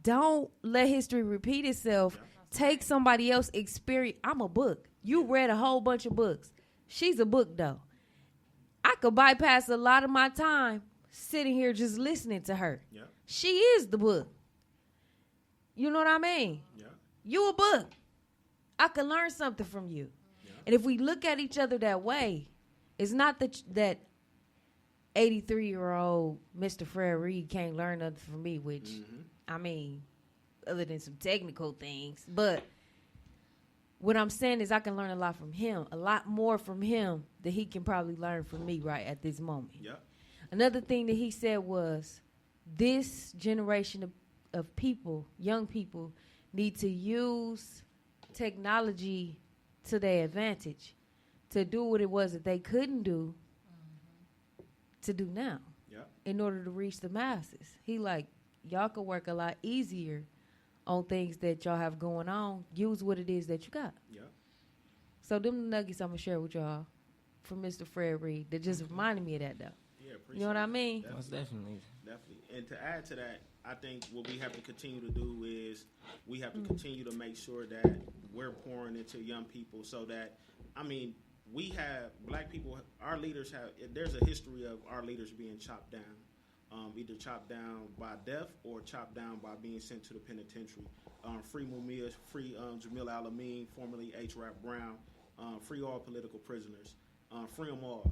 Don't let history repeat itself. Take somebody else's experience. I'm a book. You read a whole bunch of books. She's a book, though. I could bypass a lot of my time sitting here just listening to her. Yeah. She is the book. You know what I mean? Yeah. You a book. I could learn something from you. Yeah. And if we look at each other that way, it's not that 83-year-old Mr. Fred Reed can't learn nothing from me, which, I mean, other than some technical things. But what I'm saying is I can learn a lot from him, a lot more from him than he can probably learn from me right at this moment. Yeah. Another thing that he said was this generation of people, young people, need to use technology to their advantage to do what it was that they couldn't do to do now in order to reach the masses. He like, y'all could work a lot easier on things that y'all have going on. Use what it is that you got. Yeah. So them nuggets I'm going to share with y'all from Mr. Fred Reed that just reminded me of that, though. Yeah, you know what I mean? Most definitely. Definitely. And to add to that, I think what we have to continue to do is we have to continue to make sure that we're pouring into young people so that, I mean, we have black people, our leaders have, there's a history of our leaders being chopped down, either chopped down by death or chopped down by being sent to the penitentiary. Free Mumia, free Jamil Al-Amin, formerly H. Rap Brown, free all political prisoners, free them all.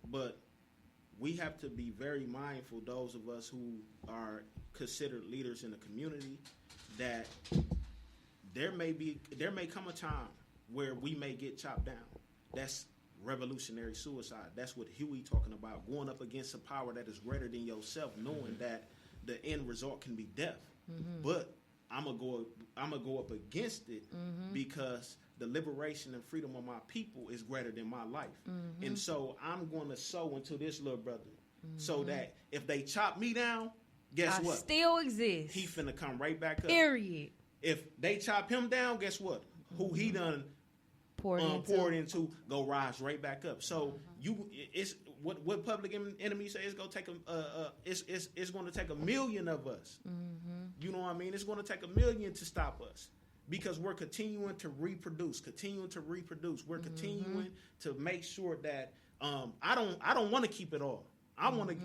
But we have to be very mindful, those of us who are considered leaders in the community, that there may come a time where we may get chopped down. That's revolutionary suicide. That's what Huey talking about, going up against a power that is greater than yourself, knowing that the end result can be death. But I'm gonna go up against it because the liberation and freedom of my people is greater than my life. And so I'm going to sow into this little brother so that if they chop me down, guess I what? still exist. He finna come right back up. Period. If they chop him down, guess what? Who he done Poured into go rise right back up. So it's what Public Enemy say is gonna take it's going to take 1 million of us. You know what I mean? It's going to take 1 million to stop us because we're continuing to reproduce. We're continuing to make sure that I don't want to keep it all. I want to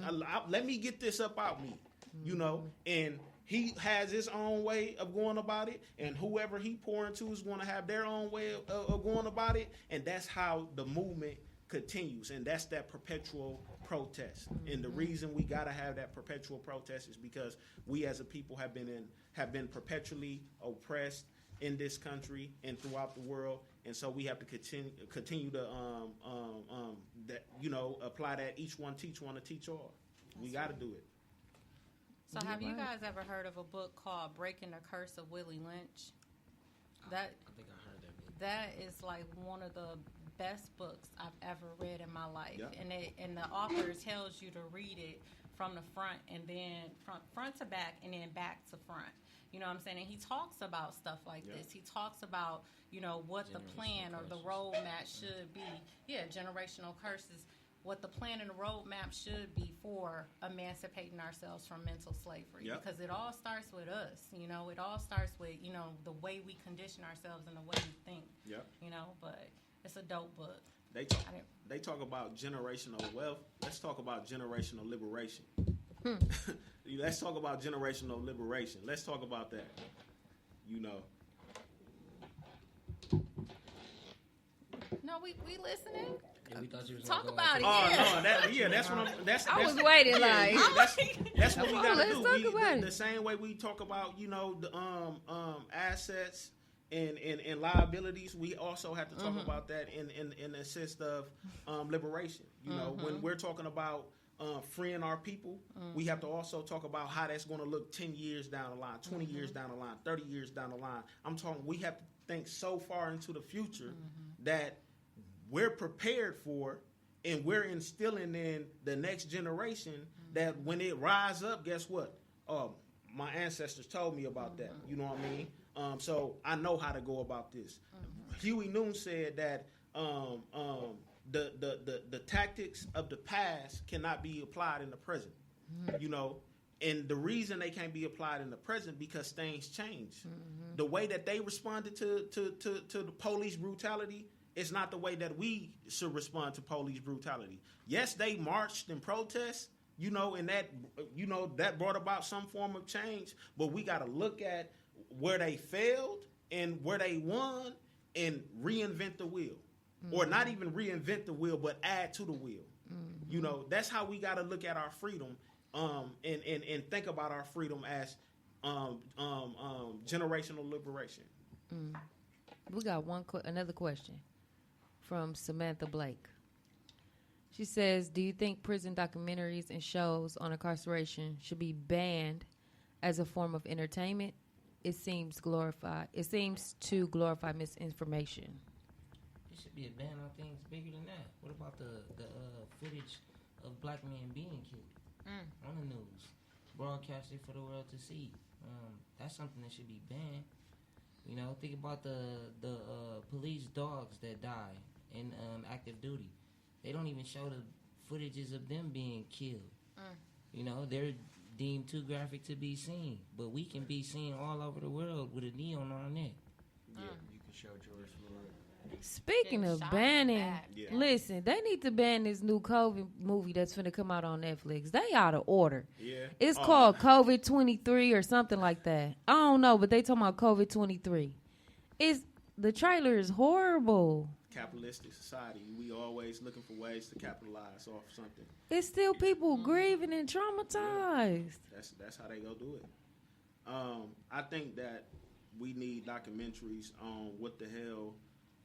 let me get this up out me. You know, and he has his own way of going about it, and whoever he pour into is going to have their own way of going about it, and that's how the movement continues, and that's that perpetual protest. And the reason we got to have that perpetual protest is because we as a people have been perpetually oppressed in this country and throughout the world, and so we have to continue to apply that each one teach one to teach all. We got to do it. So have you guys ever heard of a book called Breaking the Curse of Willie Lynch? I think I heard that book. That is like one of the best books I've ever read in my life. Yep. And the author tells you to read it from the front and then from front to back and then back to front. You know what I'm saying? And he talks about stuff like this. He talks about, what the plan or the roadmap should be. Yeah, generational curses. What the plan and the roadmap should be for emancipating ourselves from mental slavery. Yep. Because it all starts with us. It all starts with, the way we condition ourselves and the way we think. Yep. But it's a dope book. They talk about generational wealth. Let's talk about generational liberation. Let's talk about generational liberation. Let's talk about that. No, we listening. Yeah, we thought you was Talk gonna go about into it. That's what I'm. I was waiting like. That's what we gotta let's do. talk about it. The same way we talk about the assets and liabilities, we also have to talk about that in the sense of liberation. When we're talking about freeing our people, we have to also talk about how that's going to look 10 years down the line, 20 years down the line, 30 years down the line. I'm talking. We have to think so far into the future that we're prepared for, and we're instilling in the next generation that when it rise up, guess what? My ancestors told me about that. You know what I mean? So I know how to go about this. Huey Newton said that the tactics of the past cannot be applied in the present. And the reason they can't be applied in the present because things change. The way that they responded to the police brutality is not the way that we should respond to police brutality. Yes, they marched and protest, and that brought about some form of change. But we got to look at where they failed and where they won and reinvent the wheel. Or not even reinvent the wheel, but add to the wheel. That's how we got to look at our freedom and think about our freedom as generational liberation. We got another question from Samantha Blake. She says, do you think prison documentaries and shows on incarceration should be banned as a form of entertainment? It seems to glorify misinformation. It should be a ban on things bigger than that. What about the footage of black men being killed on the news, broadcasted for the world to see? That's something that should be banned. Think about the police dogs that die in active duty. They don't even show the footages of them being killed. They're deemed too graphic to be seen, but we can be seen all over the world with a knee on our neck. Yeah, you can show George Floyd. Speaking of banning, listen, they need to ban this new COVID movie that's finna come out on Netflix. They out of order. Yeah. It's called COVID 23 or something like that. I don't know, but they talking about COVID 23. The trailer is horrible. Capitalistic society, we always looking for ways to capitalize off something. It's still people grieving and traumatized. That's how they go do it. I think that we need documentaries on what the hell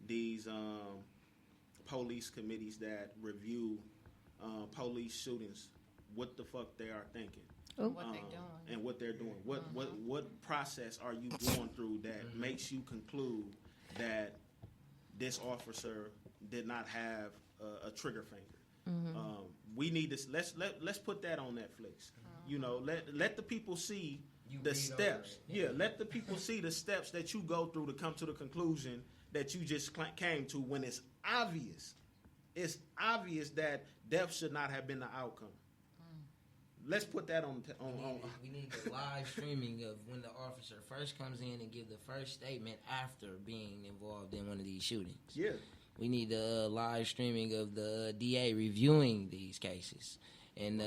these police committees that review police shootings, what the fuck they are thinking. What they doing. and what they're doing. What process are you going through that makes you conclude that this officer did not have a trigger finger? We need to let's put that on Netflix. You know, let the people see the steps. Yeah, let the people see the steps that you go through to come to the conclusion that you just came to when it's obvious. It's obvious that death should not have been the outcome. Let's put that on. We need the live streaming of when the officer first comes in and give the first statement after being involved in one of these shootings. Yeah. We need the live streaming of the DA reviewing these cases and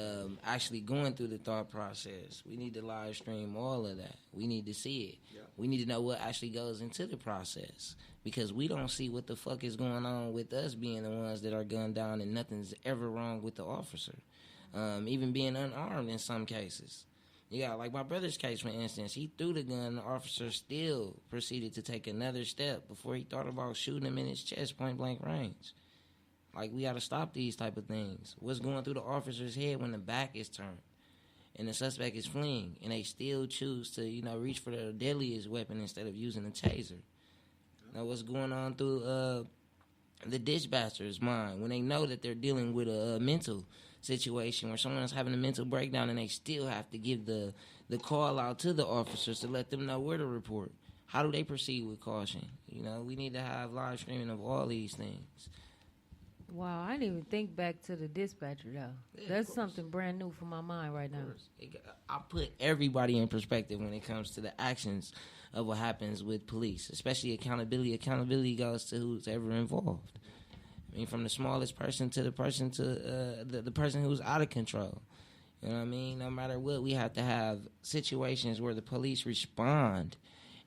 actually going through the thought process. We need to live stream all of that. We need to see it. Yeah. We need to know what actually goes into the process because we don't see what the fuck is going on with us being the ones that are gunned down and nothing's ever wrong with the officer. Even being unarmed in some cases. Yeah, like my brother's case, for instance, he threw the gun, the officer still proceeded to take another step before he thought about shooting him in his chest, point blank range. Like, we got to stop these type of things. What's going through the officer's head when the back is turned and the suspect is fleeing and they still choose to, reach for their deadliest weapon instead of using a taser? Now, what's going on through the dispatcher's mind when they know that they're dealing with a mental situation where someone's having a mental breakdown and they still have to give the call out to the officers to let them know where to report? How do they proceed with caution? We need to have live streaming of all these things. Wow, I didn't even think back to the dispatcher, though. Yeah, That's something brand new for my mind right now. I put everybody in perspective when it comes to the actions of what happens with police, especially accountability. Accountability goes to who's ever involved. I mean, from the smallest person to the person to the person who's out of control. You know what I mean? No matter what, we have to have situations where the police respond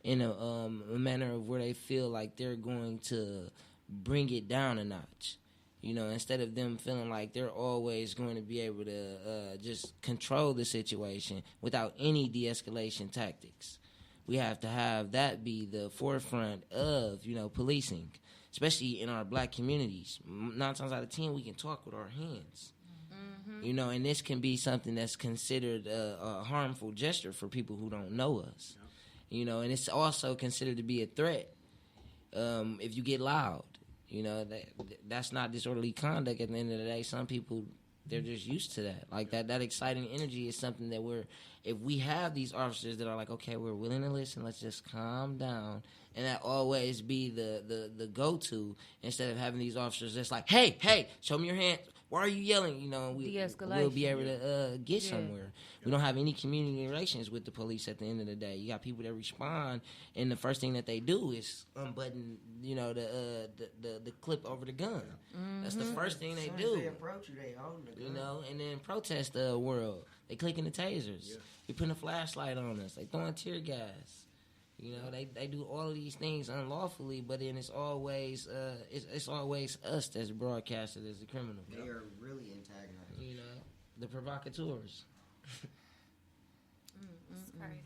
in a manner of where they feel like they're going to bring it down a notch. Instead of them feeling like they're always going to be able to just control the situation without any de-escalation tactics. We have to have that be the forefront of, policing, especially in our black communities. 9 times out of 10, we can talk with our hands. And this can be something that's considered a harmful gesture for people who don't know us. And it's also considered to be a threat if you get loud. That's not disorderly conduct at the end of the day. Some people, they're just used to that. Like that exciting energy is something that if we have these officers that are like, okay, we're willing to listen, let's just calm down. And that always be the go-to instead of having these officers that's like, hey, show me your hand. Why are you yelling? We'll be able to get somewhere. We don't have any community relations with the police at the end of the day. You got people that respond, and the first thing that they do is unbutton, the clip over the gun. That's the first thing they do. As they approach you, they hold the gun. And then protest the world. They clicking the tasers. Yeah. They putting a flashlight on us. They throwing tear gas. They do all of these things unlawfully, but then it's always us that's broadcasted as the criminal. They are really antagonizing. The provocateurs. It's crazy.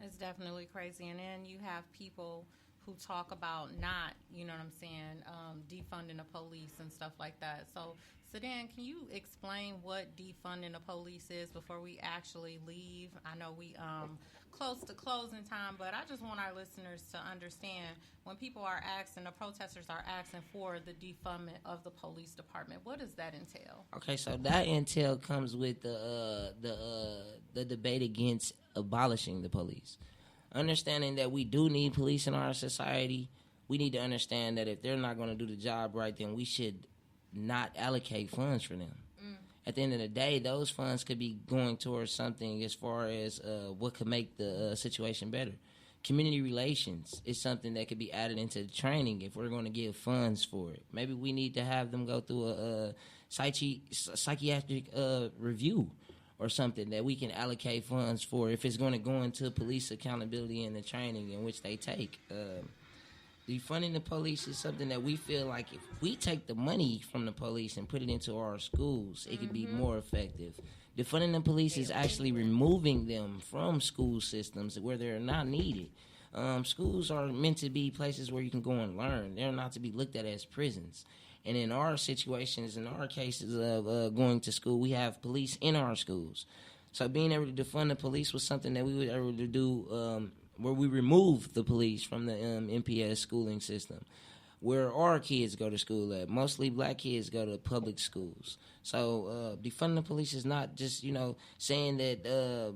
It's definitely crazy. And then you have people who talk about not, defunding the police and stuff like that. So, Sedan, can you explain what defunding the police is before we actually leave? I know we close to closing time, but I just want our listeners to understand when people are asking, the protesters are asking for the defundment of the police department. What does that entail? Okay, so that entail comes with the debate against abolishing the police. Understanding that we do need police in our society, we need to understand that if they're not going to do the job right, then we should not allocate funds for them. At the end of the day, those funds could be going towards something as far as what could make the situation better. Community relations is something that could be added into the training if we're going to give funds for it. Maybe we need to have them go through a psychiatric review or something that we can allocate funds for if it's going to go into police accountability and the training in which they take. Defunding the police is something that we feel like if we take the money from the police and put it into our schools, it could be more effective. Defunding the police is actually removing them from school systems where they're not needed. Schools are meant to be places where you can go and learn. They're not to be looked at as prisons. And in our situations, in our cases of going to school, we have police in our schools. So being able to defund the police was something that we were able to do, where we removed the police from the MPS schooling system, where our kids go to school at. Mostly black kids go to public schools. So defunding the police is not just, saying that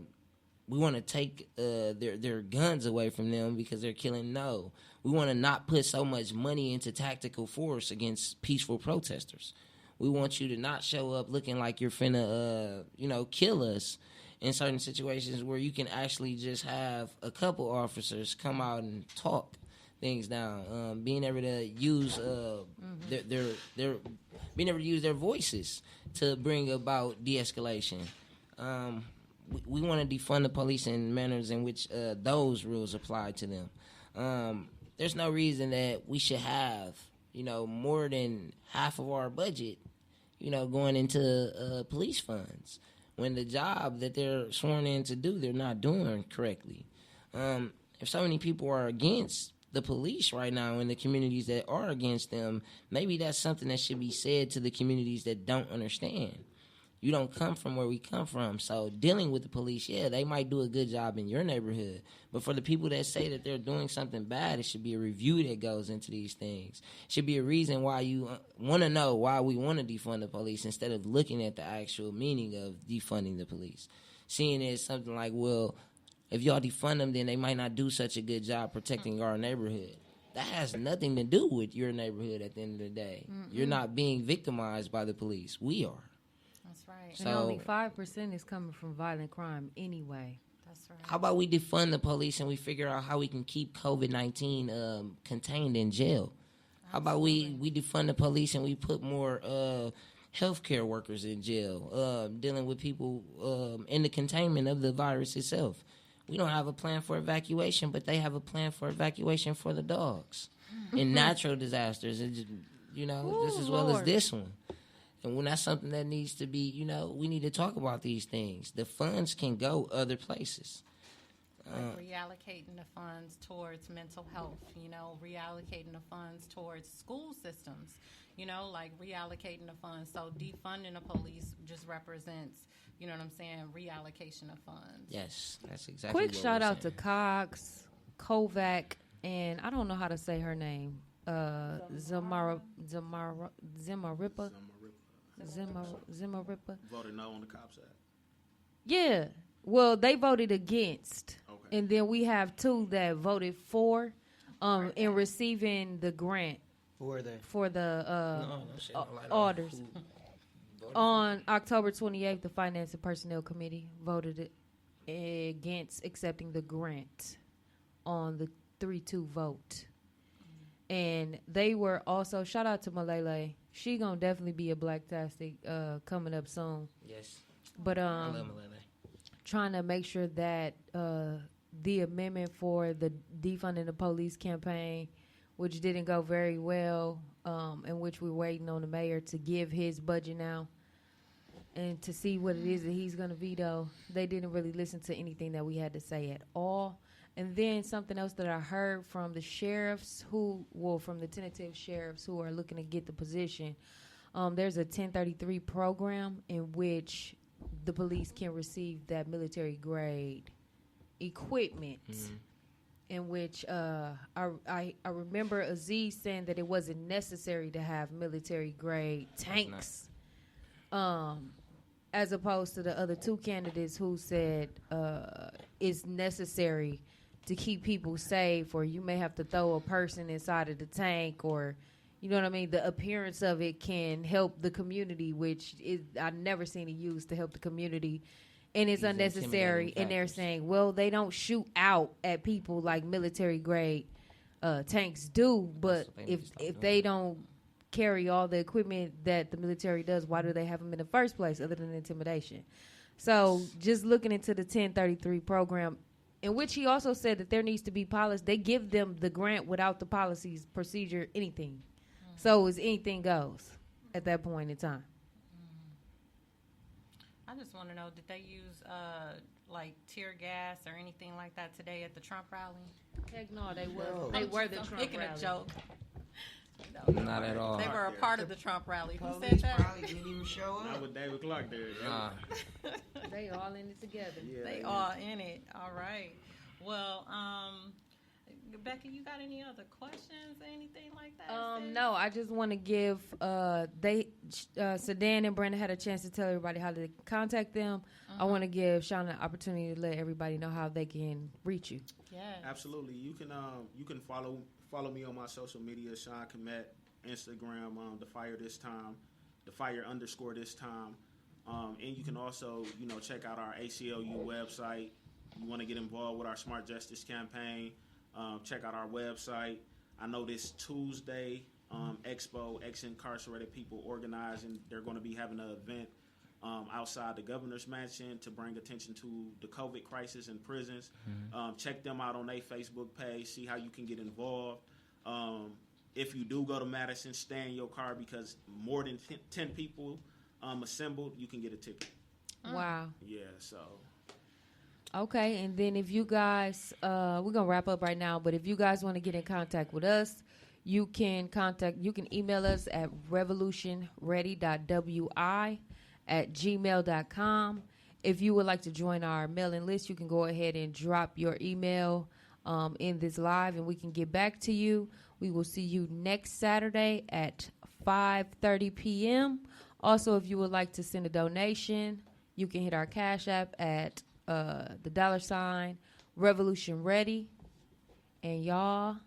we want to take their guns away from them because they're killing. No. We want to not put so much money into tactical force against peaceful protesters. We want you to not show up looking like you're finna, kill us in certain situations where you can actually just have a couple officers come out and talk things down. Being able to use being able to use their voices to bring about de-escalation. We want to defund the police in manners in which those rules apply to them. There's no reason that we should have, more than half of our budget, going into police funds when the job that they're sworn in to do, they're not doing correctly. If so many people are against the police right now in the communities that are against them, maybe that's something that should be said to the communities that don't understand. You don't come from where we come from. So dealing with the police, yeah, they might do a good job in your neighborhood. But for the people that say that they're doing something bad, it should be a review that goes into these things. It should be a reason why you want to know why we want to defund the police instead of looking at the actual meaning of defunding the police. Seeing it as something like, well, if y'all defund them, then they might not do such a good job protecting our neighborhood. That has nothing to do with your neighborhood at the end of the day. You're not being victimized by the police. We are. That's right. And only 5% is coming from violent crime anyway. That's right. How about we defund the police and we figure out how we can keep COVID-19 contained in jail? How about we defund the police and we put more healthcare workers in jail, dealing with people in the containment of the virus itself? We don't have a plan for evacuation, but they have a plan for evacuation for the dogs. In natural disasters, and just as well as this one. And when that's something that needs to be, we need to talk about these things. The funds can go other places. Like reallocating the funds towards mental health, reallocating the funds towards school systems, like reallocating the funds. So defunding the police just represents, reallocation of funds. Yes, that's exactly Quick what shout we're out to saying. Cox, Kovac, and I don't know how to say her name. Zimarippa. Voted no on the cops act. Yeah. Well, they voted against. Okay. And then we have 2 that voted for in receiving the grant Who are they? for the No shit, I like orders. who voted On October 28th, the Finance and Personnel Committee voted against accepting the grant on the 3-2 vote. And they were also, shout out to Malele. She gonna definitely be a Blacktastic coming up soon. Yes, But I love Malene. trying to make sure that the amendment for the defunding the police campaign, which didn't go very well, in which we're waiting on the mayor to give his budget now and to see what it is that he's going to veto. They didn't really listen to anything that we had to say at all. And then something else that I heard from the sheriffs from the tentative sheriffs who are looking to get the position, there's a 1033 program in which the police can receive that military grade equipment. In which I remember Aziz saying that it wasn't necessary to have military grade tanks, as opposed to the other 2 candidates who said it's necessary to keep people safe, or you may have to throw a person inside of the tank, or you know what I mean? The appearance of it can help the community, which is I've never seen it used to help the community. And it's These unnecessary. intimidating And they're factors. saying, well, they don't shoot out at people like military grade tanks do. But what they need to stop if doing. they don't carry all the equipment that the military does, why do they have them in the first place other than intimidation? So just looking into the 1033 program, in which he also said that there needs to be policy. They give them the grant without the policies, procedure, anything. So it's anything goes at that point in time. I just want to know, did they use like tear gas or anything like that today at the Trump rally? Heck no, they were. No. They were the I'm Trump making rally. a joke. Not at all. They were a part of the Trump rally. Who said Police that? probably didn't even show Not up. with David Clark there. Nah. They all in it together. Yeah, They are in it. All right. Well, Becky, you got any other questions, anything like that? sis? No, I just want to give Sedan and Brandon had a chance to tell everybody how to contact them. I want to give Sean an opportunity to let everybody know how they can reach you. Yes. Absolutely. You can follow me on my social media, Sean Komet, Instagram, the fire this time, the fire _ this time. And you can also, check out our ACLU website. You want to get involved with our Smart Justice campaign, check out our website. I know this Tuesday, Expo, ex-incarcerated people organizing. They're going to be having an event outside the governor's mansion to bring attention to the COVID crisis in prisons. Check them out on their Facebook page, see how you can get involved. If you do go to Madison, stay in your car because more than 10 people assembled, you can get a ticket. Wow. Yeah, so. Okay, and then if you guys, we're going to wrap up right now, but if you guys want to get in contact with us, you can email us at revolutionready.wi@gmail.com. If you would like to join our mailing list, you can go ahead and drop your email in this live, and we can get back to you. We will see you next Saturday at 5:30 p.m. Also, if you would like to send a donation, you can hit our Cash App at the $ Revolution Ready. And y'all,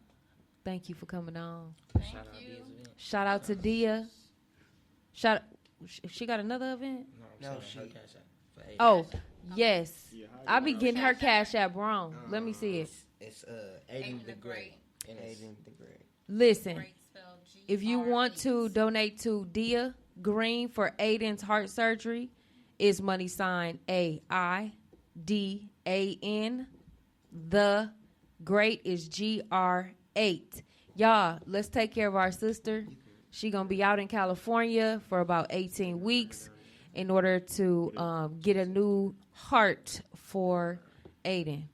thank you for coming on. Shout out Dia's event. Shout out to Dia. She got another event? No, Her she. Cash App for Aiden. Oh, yes. Yeah, I be getting her Cash App wrong. Let me see it. It's Aiden the Great. And it's Aiden the Great. Listen, Great spelled if you want to G-R-E. donate to Dia Green for Aiden's heart surgery, it's money sign AIDAN. The Great is GR8. Y'all, let's take care of our sister. She gonna be out in California for about 18 weeks in order to get a new heart for Aiden.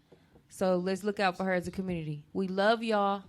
So let's look out for her as a community. We love y'all.